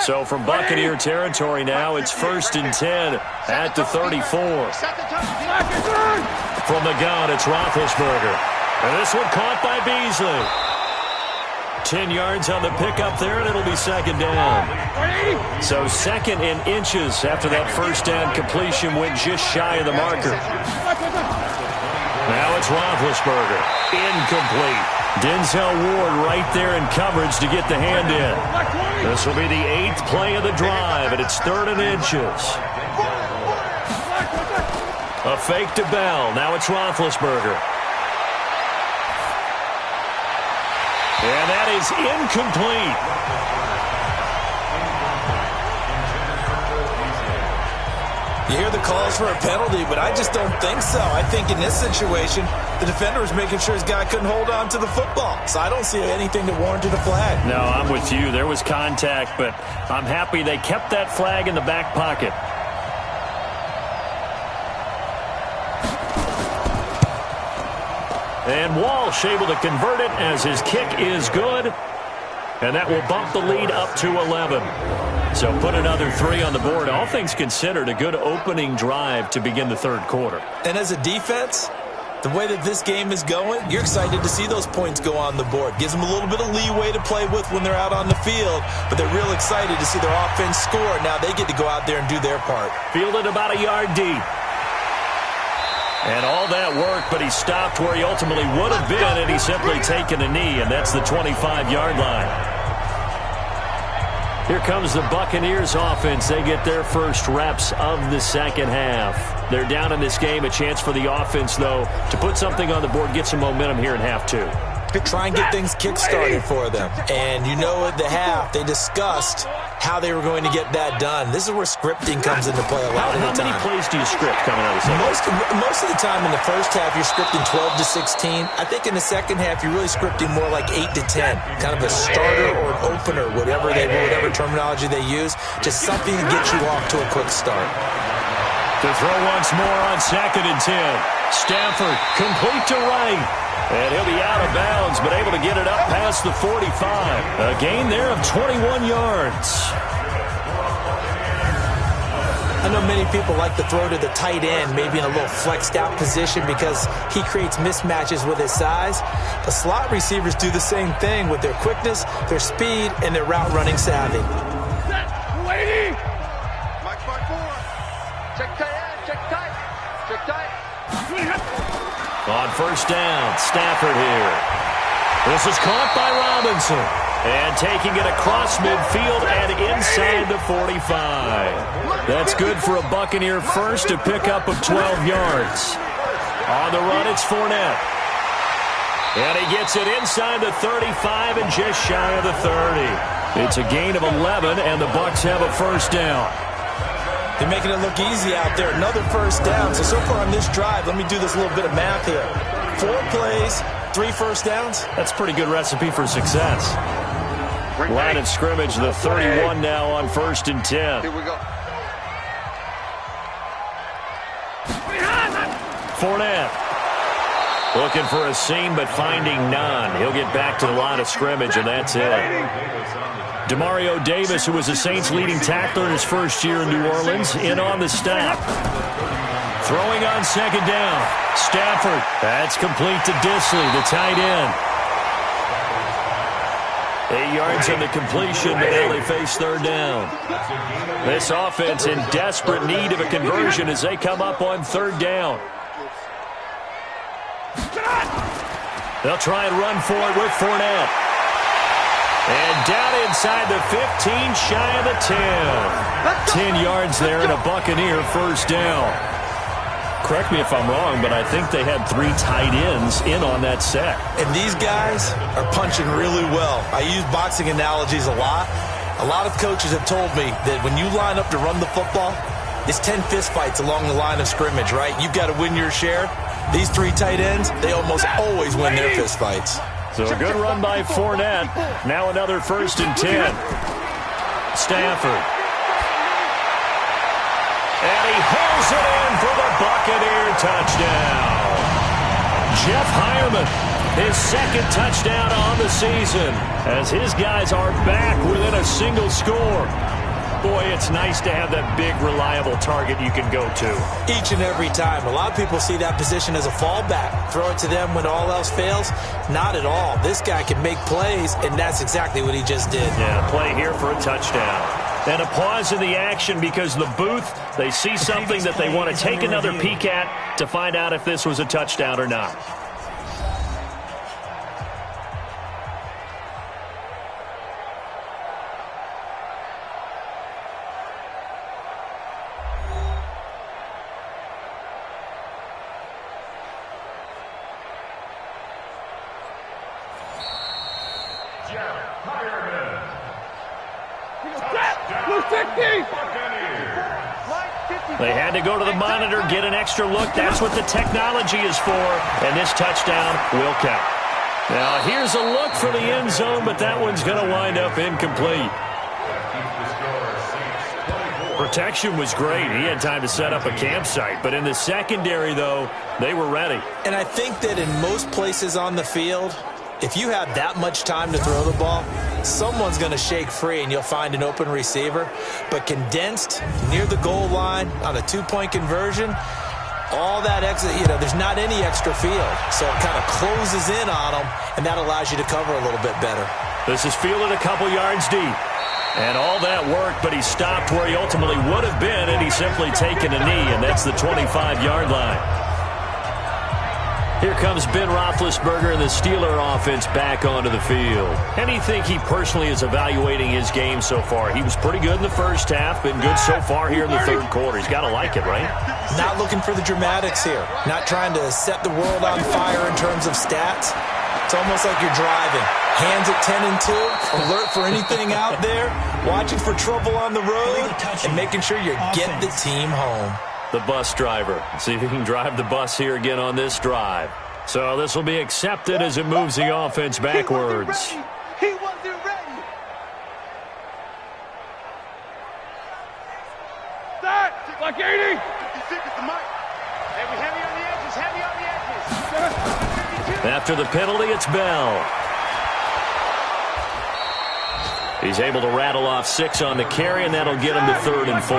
So from Buccaneer territory now, it's 1st and 10 at the 34. From the gun, it's Roethlisberger. And this one caught by Beasley. 10 yards on the pickup there, and it'll be 2nd down. So 2nd in inches after that 1st down completion went just shy of the marker. Now it's Roethlisberger. Incomplete. Denzel Ward right there in coverage to get the hand in. This will be the 8th play of the drive, and it's 3rd and inches. A fake to Bell. Now it's Roethlisberger. And that is incomplete. You hear the calls for a penalty, but I just don't think so. I think in this situation, the defender was making sure his guy couldn't hold on to the football. So I don't see anything that warranted a flag. No, I'm with you. There was contact, but I'm happy they kept that flag in the back pocket. And Walsh able to convert it as his kick is good. And that will bump the lead up to 11. So put another 3 on the board. All things considered, a good opening drive to begin the 3rd quarter. And as a defense, the way that this game is going, you're excited to see those points go on the board. Gives them a little bit of leeway to play with when they're out on the field, but they're real excited to see their offense score. Now they get to go out there and do their part. Fielded about a yard deep. And all that work, but he stopped where he ultimately would have been, and he's simply taken a knee, and that's the 25-yard line. Here comes the Buccaneers offense. They get their first reps of the second half. They're down in this game. A chance for the offense, though, to put something on the board, get some momentum here in half two. Try and get things kick-started for them. And you know at the half, they discussed how they were going to get that done. This is where scripting comes into play a lot of the time. How many plays do you script coming out of the second half? Most of the time in the first half, you're scripting 12 to 16. I think in the second half, you're really scripting more like 8 to 10. Kind of a starter or an opener, whatever terminology they use. Just something to get you off to a quick start. To throw once more on 2nd and 10. Stafford complete to right. And he'll be out of bounds, but able to get it up past the 45. A gain there of 21 yards. I know many people like to throw to the tight end, maybe in a little flexed out position because he creates mismatches with his size. The slot receivers do the same thing with their quickness, their speed, and their route running savvy. Lady! Mike 4. Check tight end, check tight. Check tight. On first down, Stafford here. This is caught by Robinson. And taking it across midfield and inside the 45. That's good for a Buccaneer first, a pickup of 12 yards. On the run, it's Fournette. And he gets it inside the 35 and just shy of the 30. It's a gain of 11, and the Bucs have a first down. They're making it look easy out there. Another first down. So far on this drive, let me do this little bit of math here. 4 plays, 3 first downs. That's a pretty good recipe for success. Line of scrimmage, the 31 now on 1st and 10. Here we go. Fournette. Looking for a seam, but finding none. He'll get back to the line of scrimmage, and that's it. Demario Davis, who was the Saints' leading tackler in his first year in New Orleans, in on the stop. Throwing on 2nd down. Stafford. That's complete to Disley, the tight end. 8 yards in the completion, but now they face 3rd down. This offense in desperate need of a conversion as they come up on 3rd down. They'll try and run for it with Fournette. And down inside the 15, shy of the 10. 10 yards there and a Buccaneer first down. Correct me if I'm wrong, but I think they had 3 tight ends in on that set. And these guys are punching really well. I use boxing analogies a lot. A lot of coaches have told me that when you line up to run the football, it's 10 fistfights along the line of scrimmage, right? You've got to win your share. These 3 tight ends, they almost always win their fistfights. So a good run by Fournette. Now another 1st and 10. Stafford. And he hauls it in for the Buccaneer touchdown. Jeff Hireman, his 2nd touchdown on the season, as his guys are back within a single score. Boy, it's nice to have that big, reliable target you can go to. Each and every time. A lot of people see that position as a fallback. Throw it to them when all else fails. Not at all. This guy can make plays, and that's exactly what he just did. Yeah, play here for a touchdown. And a pause in the action because the booth, they see something that they want to take another peek at to find out if this was a touchdown or not. They had to go to the monitor, get an extra look. That's what the technology is for, and this touchdown will count. Now, here's a look for the end zone, but that one's going to wind up incomplete. Protection was great. He had time to set up a campsite, but in the secondary, though, they were ready. And I think that in most places on the field, if you have that much time to throw the ball, someone's going to shake free and you'll find an open receiver. But condensed near the goal line on a 2-point conversion, all that extra, there's not any extra field. So it kind of closes in on them, and that allows you to cover a little bit better. This is fielded a couple yards deep. And all that work, but he stopped where he ultimately would have been, and he's simply taken a knee, and that's the 25-yard line. Here comes Ben Roethlisberger and the Steeler offense back onto the field. And you think he personally is evaluating his game so far? He was pretty good in the first half, been good so far here in the third quarter. He's got to like it, right? Not looking for the dramatics here. Not trying to set the world on fire in terms of stats. It's almost like you're driving. Hands at 10 and 2, alert for anything out there, watching for trouble on the road, and making sure you get the team home. The bus driver. See if he can drive the bus here again on this drive. So this will be accepted as it moves the offense backwards. He wasn't ready. Start. Like 80. 56 is the mark. Heavy on the edges. Heavy on the edges. After the penalty, it's Bell. He's able to rattle off 6 on the carry, and that'll get him to 3rd and 4.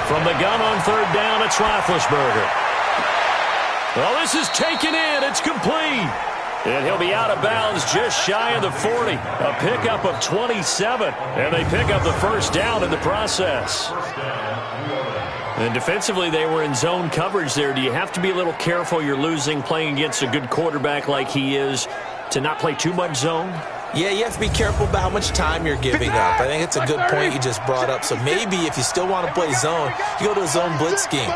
From the gun on 3rd down, it's Roethlisberger. Well, this is taken in. It's complete. And he'll be out of bounds just shy of the 40. A pickup of 27. And they pick up the first down in the process. And defensively, they were in zone coverage there. Do you have to be a little careful? You're losing playing against a good quarterback like he is to not play too much zone? Yeah, you have to be careful about how much time you're giving up. I think it's a good point you just brought up. So maybe if you still want to play zone, you go to a zone blitz scheme.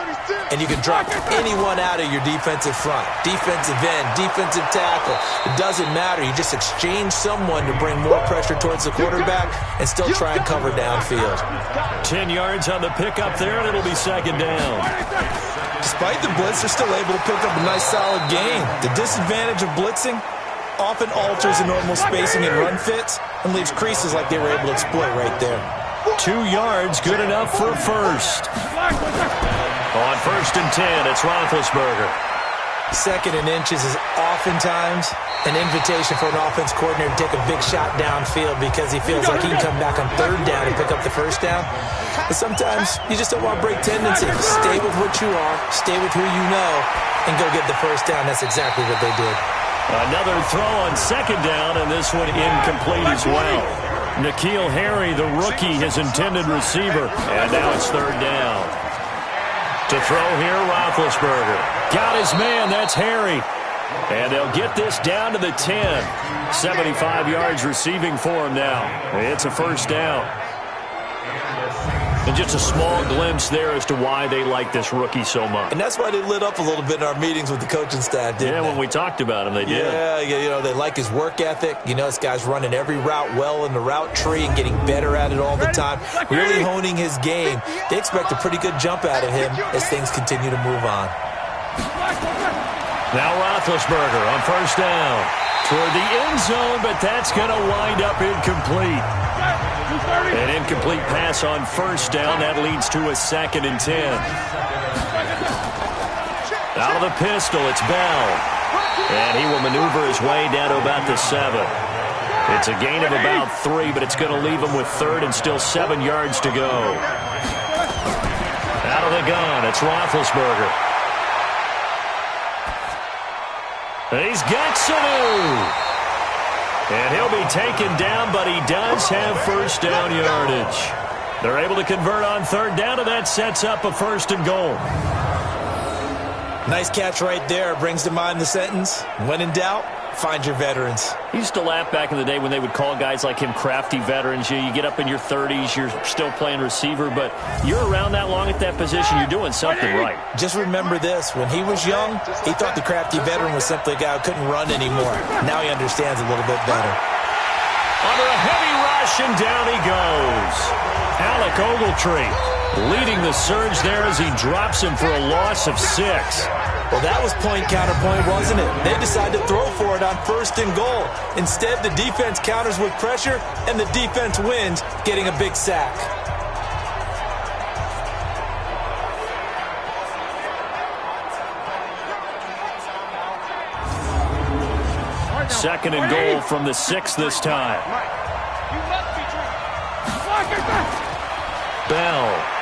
And you can drop anyone out of your defensive front. Defensive end, defensive tackle. It doesn't matter. You just exchange someone to bring more pressure towards the quarterback and still try and cover downfield. 10 yards on the pickup there, and it'll be 2nd down. Despite the blitz, they're still able to pick up a nice solid gain. The disadvantage of blitzing often alters the normal spacing and run fits and leaves creases like they were able to exploit right there. 2 yards, good enough for a first. On 1st and 10, it's Roethlisberger. 2nd and inches is oftentimes an invitation for an offense coordinator to take a big shot downfield because he feels like he can come back on 3rd down and pick up the first down. But sometimes you just don't want to break tendency. Stay with what you are, stay with who you know, and go get the first down. That's exactly what they did. Another throw on 2nd down, and this one incomplete as well. N'Keal Harry, the rookie, his intended receiver, and now it's 3rd down. To throw here, Roethlisberger. Got his man, that's Harry. And they'll get this down to the 10. 75 yards receiving for him now. It's a first down. And just a small glimpse there as to why they like this rookie so much. And that's why they lit up a little bit in our meetings with the coaching staff, didn't they? Yeah, when we talked about him, they did. Yeah, you know, they like his work ethic. You know, this guy's running every route well in the route tree and getting better at it all the time. Really honing his game. They expect a pretty good jump out of him as things continue to move on. Now Roethlisberger on 1st down. Toward the end zone, but that's going to wind up incomplete. An incomplete pass on 1st down. That leads to a 2nd and 10. Out of the pistol, it's Bell. And he will maneuver his way down to about the 7. It's a gain of about 3, but it's going to leave him with 3rd and still 7 yards to go. Out of the gun, it's Roethlisberger. He's got Sanu. And he'll be taken down, but he does have 1st down yardage. They're able to convert on 3rd down, and that sets up a 1st and goal. Nice catch right there. Brings to mind the sentence, when in doubt, find your veterans. He used to laugh back in the day when they would call guys like him crafty veterans. You get up in your 30s, you're still playing receiver, but you're around that long at that position, you're doing something right. Just remember this. When he was young, he thought the crafty veteran was simply a guy who couldn't run anymore. Now he understands a little bit better. Under a heavy rush, and down he goes. Alec Ogletree leading the surge there as he drops him for a loss of 6. Well, that was point-counterpoint, wasn't it? They decided to throw for it on 1st and goal. Instead, the defense counters with pressure, and the defense wins, getting a big sack. Second and goal from the 6 this time. Bell.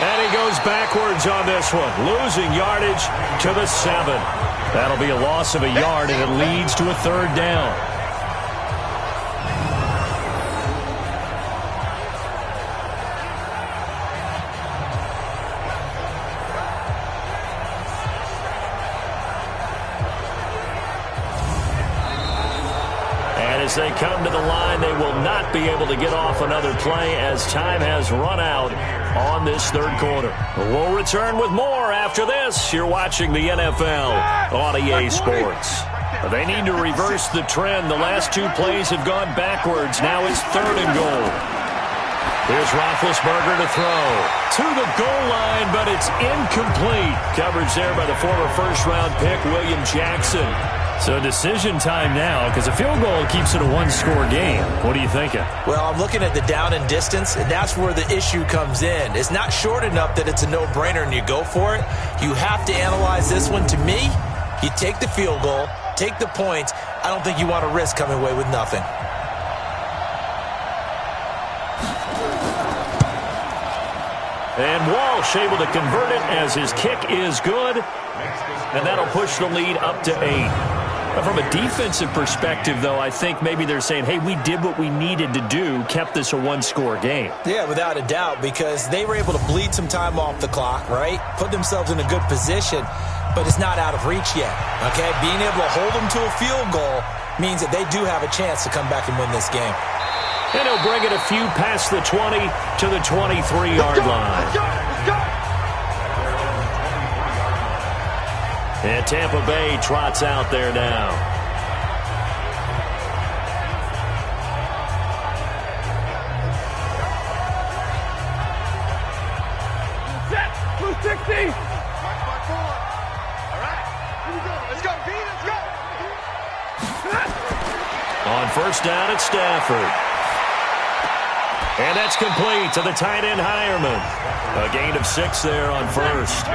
And he goes backwards on this one, losing yardage to the 7. That'll be a loss of a yard, and it leads to a 3rd down. As they come to the line, they will not be able to get off another play as time has run out on this third quarter. We'll return with more after this. You're watching the NFL on EA Sports. They need to reverse the trend. The last two plays have gone backwards. Now it's 3rd and goal. Here's Roethlisberger to throw. To the goal line, but it's incomplete. Coverage there by the former first-round pick, William Jackson. So decision time now, because a field goal keeps it a one-score game. What are you thinking? Well, I'm looking at the down and distance, and that's where the issue comes in. It's not short enough that it's a no-brainer and you go for it. You have to analyze this one. To me, you take the field goal, take the points. I don't think you want to risk coming away with nothing. And Walsh able to convert it as his kick is good. And that'll push the lead up to 8. From a defensive perspective, though, I think maybe they're saying, hey, we did what we needed to do, kept this a one-score game. Yeah, without a doubt, because they were able to bleed some time off the clock, right? Put themselves in a good position, but it's not out of reach yet, okay? Being able to hold them to a field goal means that they do have a chance to come back and win this game. And he'll bring it a few past the 20 to the 23-yard line. Let's go! And Tampa Bay trots out there now. Set! Blue 60! All right, here we go. Let's go, V, let's go! On first down, it's Stafford. And that's complete to the tight end, Hireman. A gain of 6 there on first.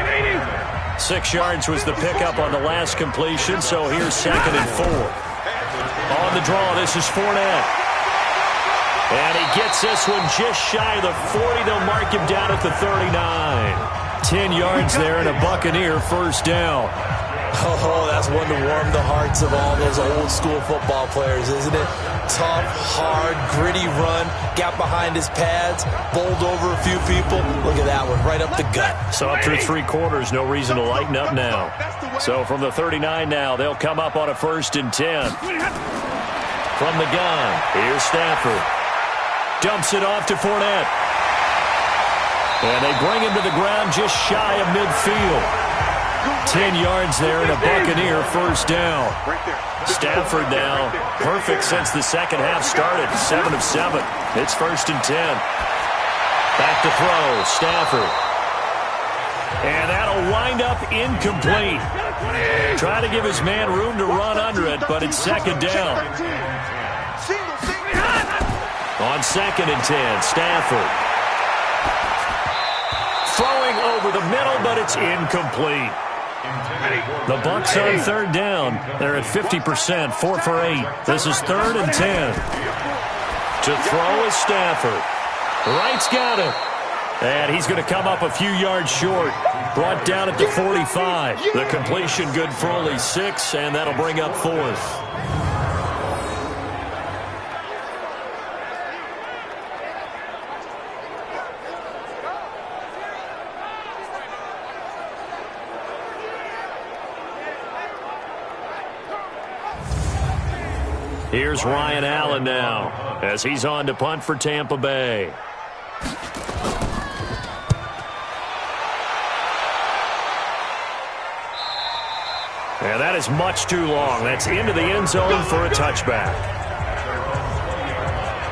6 yards was the pickup on the last completion, so here's 2nd and 4. On the draw, this is Fournette. And he gets this one just shy of the 40. They'll mark him down at the 39. 10 yards there and a Buccaneer first down. Oh, that's one to warm the hearts of all those old-school football players, isn't it? Tough, hard, gritty run, got behind his pads, bowled over a few people. Look at that one, right up the gut. So up through 3 quarters, no reason to lighten up now. So from the 39 now, they'll come up on a 1st and 10. From the gun, here's Stafford. Dumps it off to Fournette. And they bring him to the ground just shy of midfield. 10 yards there and a Buccaneer first down. Stafford now perfect since the second half started. 7 of 7. It's 1st and 10. Back to throw. Stafford. And that'll wind up incomplete. Try to give his man room to run under it, but it's 2nd down. On 2nd and 10, Stafford. Throwing over the middle, but it's incomplete. The Bucs on 3rd down. They're at 50%, 4 for 8. This is 3rd and 10. To throw is Stafford. Wright's got it. And he's going to come up a few yards short. Brought down at the 45. The completion good for only 6, and that'll bring up 4th. Here's Ryan Allen now as he's on to punt for Tampa Bay. And that is much too long. That's into the end zone for a touchback.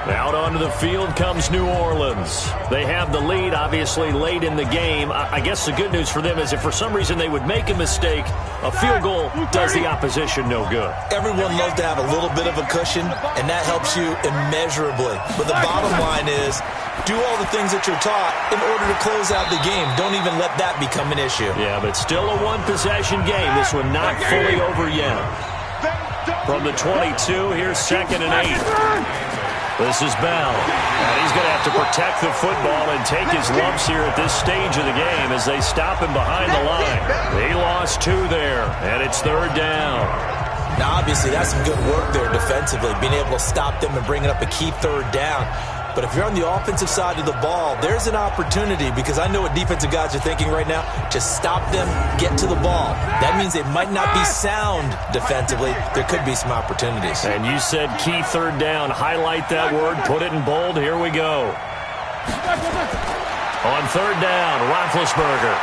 Out onto the field comes New Orleans. They have the lead, obviously, late in the game. I guess the good news for them is if for some reason they would make a mistake, a field goal does the opposition no good. Everyone loves to have a little bit of a cushion, and that helps you immeasurably. But the bottom line is, do all the things that you're taught in order to close out the game. Don't even let that become an issue. Yeah, but still a one-possession game. This one not fully over yet. From the 22, here's 2nd and 8. This is Bell, and he's going to have to protect the football and take his lumps here at this stage of the game as they stop him behind the line. They lost 2 there, and it's 3rd down. Now, obviously, that's some good work there defensively, being able to stop them and bring it up a key 3rd down. But if you're on the offensive side of the ball, there's an opportunity, because I know what defensive guys are thinking right now, to stop them, get to the ball. That means they might not be sound defensively. There could be some opportunities. And you said key third down. Highlight that word. Put it in bold. Here we go. On third down, Roethlisberger.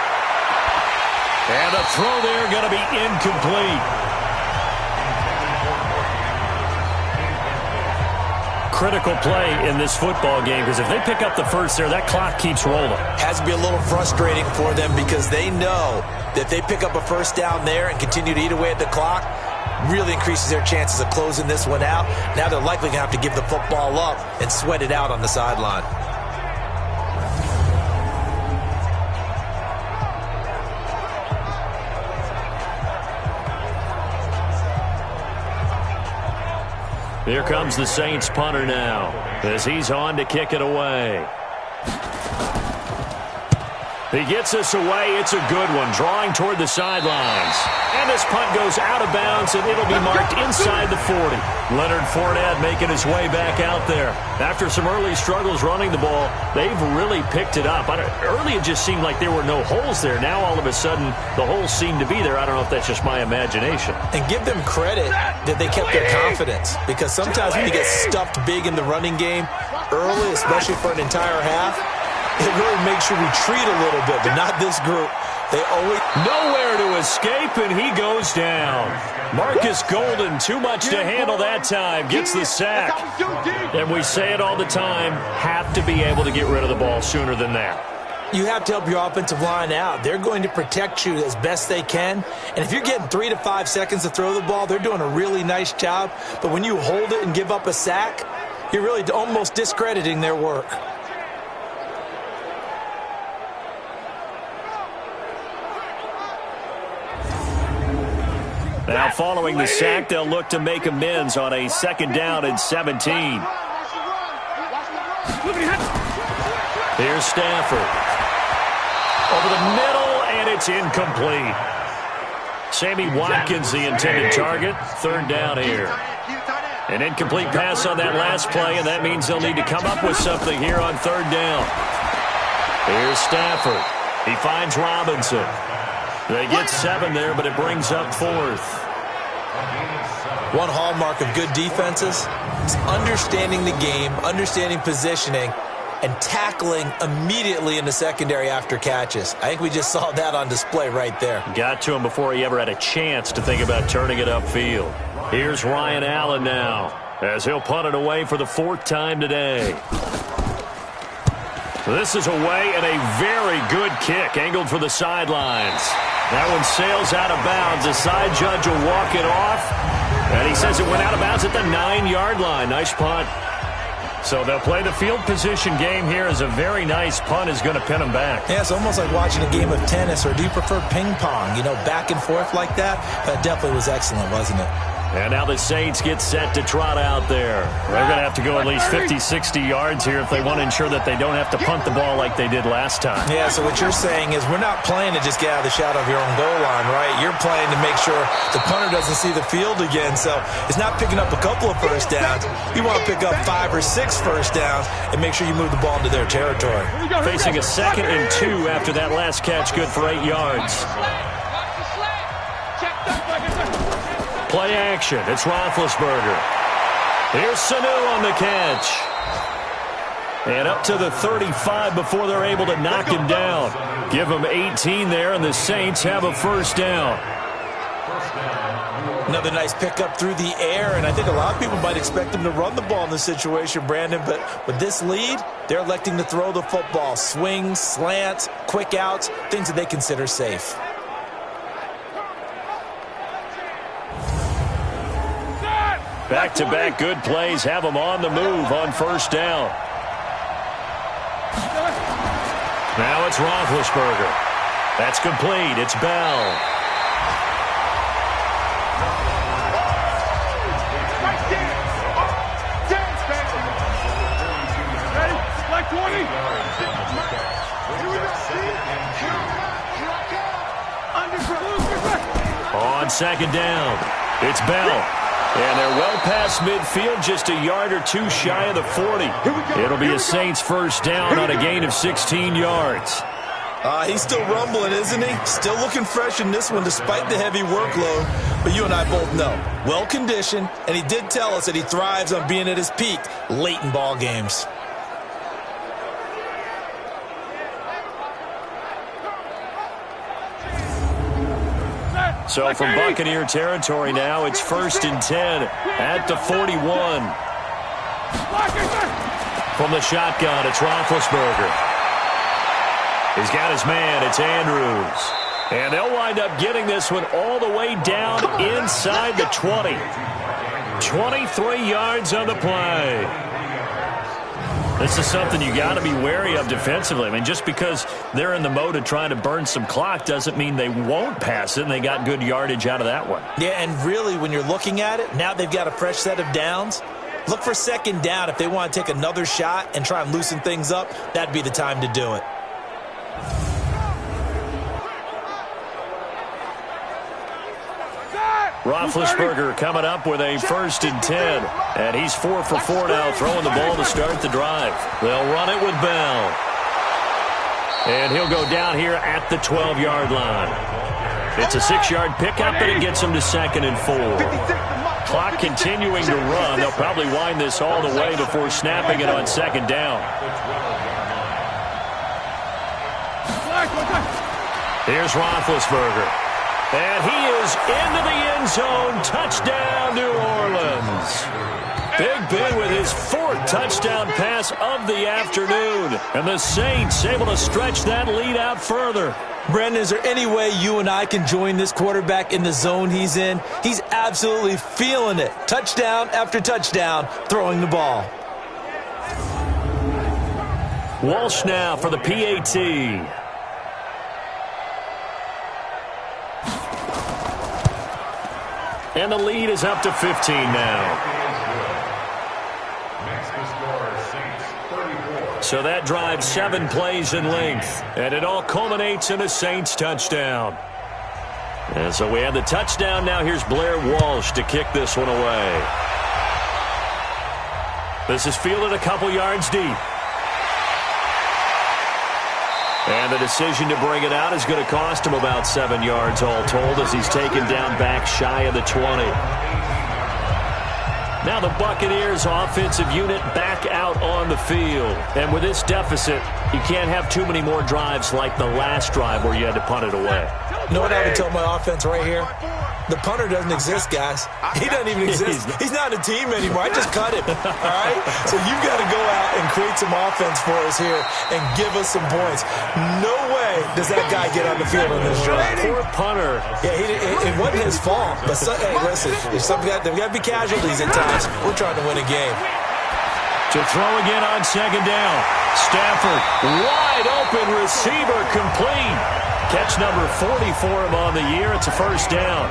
And a throw there going to be incomplete. Critical play in this football game, because if they pick up the first there, that clock keeps rolling. Has to be a little frustrating for them, because they know that if they pick up a first down there and continue to eat away at the clock, really increases their chances of closing this one out. Now they're likely going to have to give the football up and sweat it out on the sideline. Here comes the Saints punter now, as he's on to kick it away. He gets this away. It's a good one, drawing toward the sidelines. And this punt goes out of bounds, and it'll be marked inside the 40. Leonard Fournette making his way back out there. After some early struggles running the ball, they've really picked it up. Early it just seemed like there were no holes there. Now all of a sudden the holes seem to be there. I don't know if that's just my imagination. And give them credit that they kept their confidence, because sometimes when you get stuffed big in the running game early, especially for an entire half, it really makes you retreat a little bit, but not this group. They always... Nowhere to escape, and he goes down. Marcus Golden, too much to handle that time, gets the sack. And we say it all the time, have to be able to get rid of the ball sooner than that. You have to help your offensive line out. They're going to protect you as best they can. And if you're getting 3 to 5 seconds to throw the ball, they're doing a really nice job. But when you hold it and give up a sack, you're really almost discrediting their work. Now following the sack, they'll look to make amends on a 2nd down and 17. Here's Stafford. Over the middle, and it's incomplete. Sammy Watkins, the intended target. 3rd down here. An incomplete pass on that last play, and that means they'll need to come up with something here on 3rd down. Here's Stafford. He finds Robinson. They get 7 there, but it brings up 4th. One hallmark of good defenses is understanding the game, understanding positioning, and tackling immediately in the secondary after catches. I think we just saw that on display right there. Got to him before he ever had a chance to think about turning it upfield. Here's Ryan Allen now, as he'll punt it away for the 4th time today. This is away, and a very good kick, angled for the sidelines. That one sails out of bounds. The side judge will walk it off, and he says it went out of bounds at the 9-yard line. Nice punt. So they'll play the field position game here, as a very nice punt is going to pin them back. Yeah, it's almost like watching a game of tennis, or do you prefer ping pong? You know, back and forth like that? That definitely was excellent, wasn't it? And now the Saints get set to trot out there. They're going to have to go at least 50, 60 yards here if they want to ensure that they don't have to punt the ball like they did last time. Yeah, so what you're saying is we're not playing to just get out of the shadow of your own goal line, right? You're playing to make sure the punter doesn't see the field again. So it's not picking up a couple of first downs. You want to pick up 5 or 6 first downs and make sure you move the ball into their territory. Facing a 2nd and 2 after that last catch, good for 8 yards. Play action. It's Roethlisberger. Here's Sanu on the catch. And up to the 35 before they're able to knock him down. Give him 18 there, and the Saints have a 1st down. Another nice pickup through the air, and I think a lot of people might expect them to run the ball in this situation, Brandon, but with this lead, they're electing to throw the football. Swings, slants, quick outs, things that they consider safe. Back-to-back good plays have them on the move on 1st down. Now it's Roethlisberger. That's complete. It's Bell. On 2nd down, it's Bell. And they're well past midfield, just a yard or two shy of the 40. It'll be a Saints first down on a gain of 16 yards. He's still rumbling, isn't he? Still looking fresh in this one despite the heavy workload. But you and I both know, well-conditioned, and he did tell us that he thrives on being at his peak late in ball games. So from Buccaneer territory now, it's 1st and 10 at the 41. From the shotgun, it's Roethlisberger. He's got his man. It's Andrews. And they'll wind up getting this one all the way down inside the 20. 23 yards on the play. This is something you got to be wary of defensively. I mean, just because they're in the mode of trying to burn some clock doesn't mean they won't pass it, and they got good yardage out of that one. Yeah, and really, when you're looking at it, now they've got a fresh set of downs. Look for second down. If they want to take another shot and try and loosen things up, that'd be the time to do it. Roethlisberger coming up with a 1st and 10. And he's 4 for 4 now, throwing the ball to start the drive. They'll run it with Bell. And he'll go down here at the 12-yard line. It's a 6-yard pickup, and it gets him to 2nd and 4. Clock continuing to run. They'll probably wind this all the way before snapping it on 2nd down. Here's Roethlisberger. And he is into the end zone. Touchdown, New Orleans. Big Ben with his 4th touchdown pass of the afternoon. And the Saints able to stretch that lead out further. Brendan, is there any way you and I can join this quarterback in the zone he's in? He's absolutely feeling it. Touchdown after touchdown, throwing the ball. Walsh now for the PAT. And the lead is up to 15 now. So that drives 7 plays in length. And it all culminates in a Saints touchdown. And so we have the touchdown. Now here's Blair Walsh to kick this one away. This is fielded a couple yards deep. And the decision to bring it out is going to cost him about 7 yards all told as he's taken down back shy of the 20. Now the Buccaneers offensive unit back out on the field. And with this deficit, you can't have too many more drives like the last drive where you had to punt it away. You know what I would tell my offense right here? The punter doesn't exist, guys. He doesn't even exist. He's not a team anymore. I just cut him. All right? So you've got to go out and create some offense for us here and give us some points. No way does that guy get on the field on this drive. Poor punter. Yeah, it wasn't his fault. But, hey, listen, there's got to be casualties at times. We're trying to win a game. To throw again on 2nd down. Stafford, wide open receiver, complete. Catch number 40 for him on the year. It's a 1st down.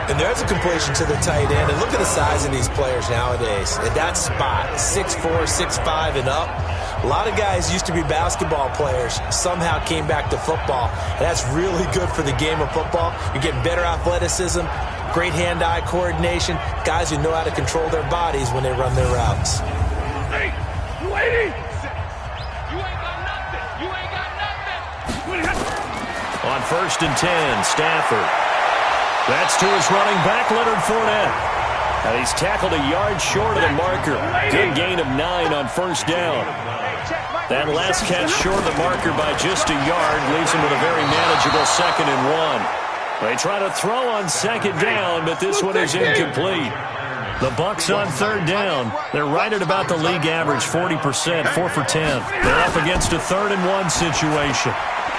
And there's a completion to the tight end. And look at the size of these players nowadays. At that spot, 6'4", 6'5", and up. A lot of guys used to be basketball players, somehow came back to football. And that's really good for the game of football. You're getting better athleticism, great hand-eye coordination, guys who know how to control their bodies when they run their routes. Hey, you lady! You ain't got nothing. You ain't got nothing. On 1st and 10, Stafford. That's to his running back, Leonard Fournette. And he's tackled a yard short of the marker. Good gain of 9 on 1st down. That last catch short of the marker by just a yard leaves him with a very manageable 2nd and 1. They try to throw on 2nd down, but this one is incomplete. The Bucs on 3rd down. They're right at about the league average, 40%, 4 for 10. They're up against a 3rd and 1 situation.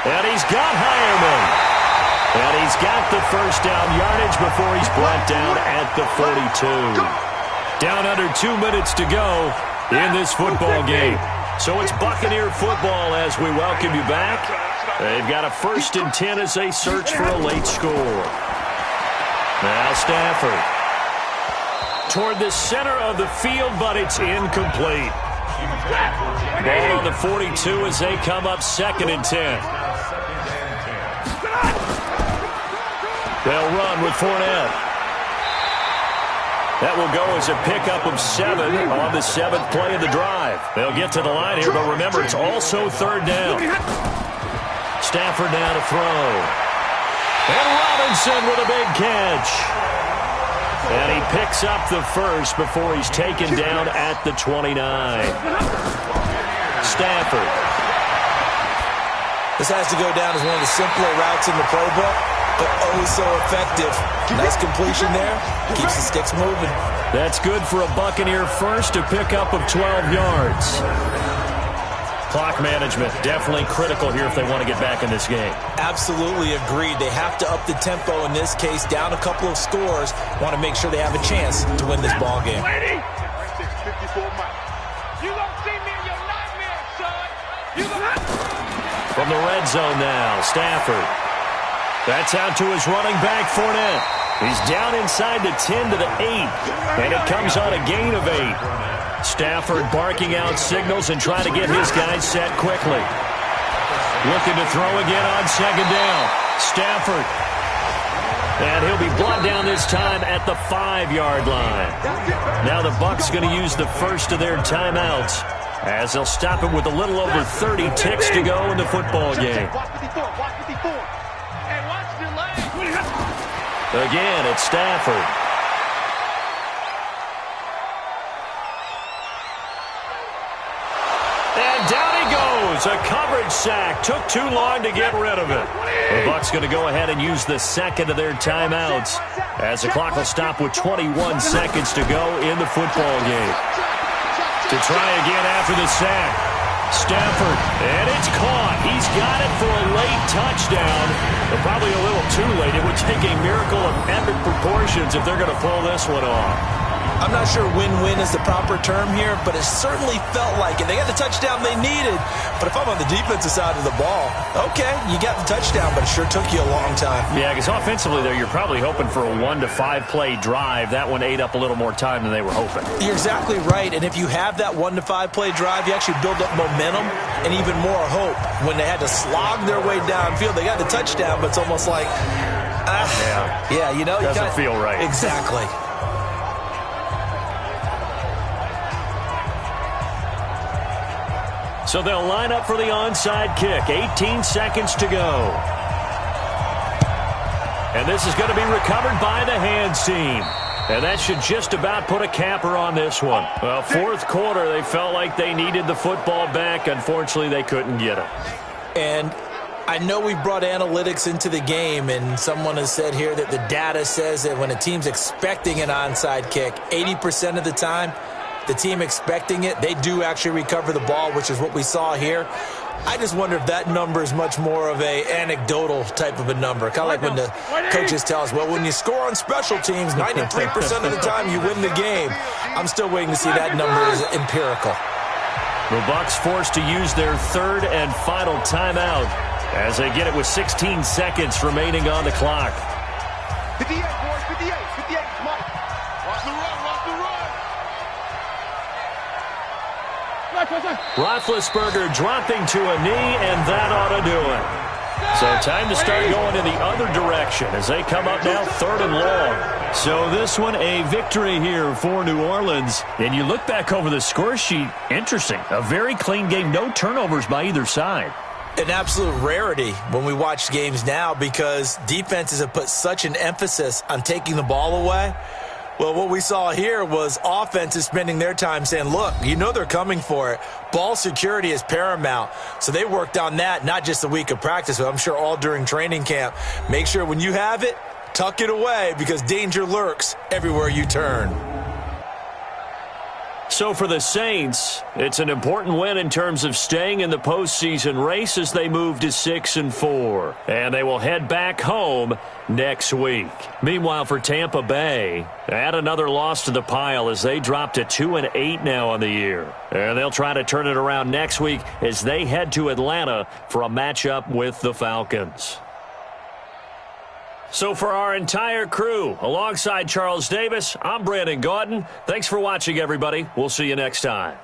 And he's got Hireman. And he's got the 1st down yardage before he's brought down at the 42. Down under 2 minutes to go in this football game. So it's Buccaneer football as we welcome you back. They've got a 1st and 10 as they search for a late score. Now Stafford. Toward the center of the field, but it's incomplete. Ball on the 42 as they come up 2nd and 10. They'll run with Fournette. That will go as a pickup of 7 on the 7th play of the drive. They'll get to the line here, but remember, it's also 3rd down. Stafford now to throw. And Robinson with a big catch. And he picks up the first before he's taken down at the 29. Stafford. This has to go down as one of the simpler routes in the playbook, but oh so effective. Nice completion there. Keeps the sticks moving. That's good for a Buccaneer first, to pick up of 12 yards. Clock management definitely critical here if they want to get back in this game. Absolutely agreed. They have to up the tempo in this case, down a couple of scores. Want to make sure they have a chance to win this ball game. You don't see me in your nightmare, son. From the red zone now, Stafford. That's out to his running back, Fournette. He's down inside the 10 to the 8, and it comes on a gain of 8. Stafford barking out signals and trying to get his guys set quickly. Looking to throw again on 2nd down. Stafford. And he'll be brought down this time at the 5-yard line. Now the Bucs going to use the first of their timeouts, as they'll stop it with a little over 30 ticks to go in the football game. Again, it's Stafford. And down he goes. A coverage sack. Took too long to get rid of it. The Bucs going to go ahead and use the second of their timeouts, as the clock will stop with 21 seconds to go in the football game. To try again after the sack. Stafford, and it's caught. He's got it for a late touchdown, but probably a little too late. It would take a miracle of epic proportions if they're going to pull this one off. I'm not sure win-win is the proper term here, but it certainly felt like it. They got the touchdown they needed, but if I'm on the defensive side of the ball, okay, you got the touchdown, but it sure took you a long time. Yeah, because offensively there, you're probably hoping for a 1 to 5 play drive. That one ate up a little more time than they were hoping. You're exactly right, and if you have that 1 to 5 play drive, you actually build up momentum and even more hope. When they had to slog their way downfield, they got the touchdown, but it's almost like, yeah, you know, doesn't feel right. Exactly. So they'll line up for the onside kick. 18 seconds to go. And this is going to be recovered by the hands team. And that should just about put a capper on this one. Well, 4th quarter, they felt like they needed the football back. Unfortunately, they couldn't get it. And I know we brought analytics into the game, and someone has said here that the data says that when a team's expecting an onside kick, 80% of the time, the team expecting it, they do actually recover the ball, which is what we saw here. I just wonder if that number is much more of a anecdotal type of a number. Kind of like when the coaches tell us, well, when you score on special teams, 93% of the time you win the game. I'm still waiting to see that number is empirical. The Bucs forced to use their 3rd and final timeout as they get it with 16 seconds remaining on the clock. 58, boys, 58, come on. Watch the run. Roethlisberger dropping to a knee, and that ought to do it. So time to start going in the other direction as they come up now 3rd and long. So this one a victory here for New Orleans. And you look back over the score sheet, interesting. A very clean game, no turnovers by either side. An absolute rarity when we watch games now, because defenses have put such an emphasis on taking the ball away. Well, what we saw here was offenses spending their time saying, look, you know they're coming for it. Ball security is paramount. So they worked on that, not just a week of practice, but I'm sure all during training camp. Make sure when you have it, tuck it away, because danger lurks everywhere you turn. So for the Saints, it's an important win in terms of staying in the postseason race as they move to 6-4. And they will head back home next week. Meanwhile, for Tampa Bay, add another loss to the pile as they drop to 2-8 now on the year. And they'll try to turn it around next week as they head to Atlanta for a matchup with the Falcons. So for our entire crew, alongside Charles Davis, I'm Brandon Gaudin. Thanks for watching, everybody. We'll see you next time.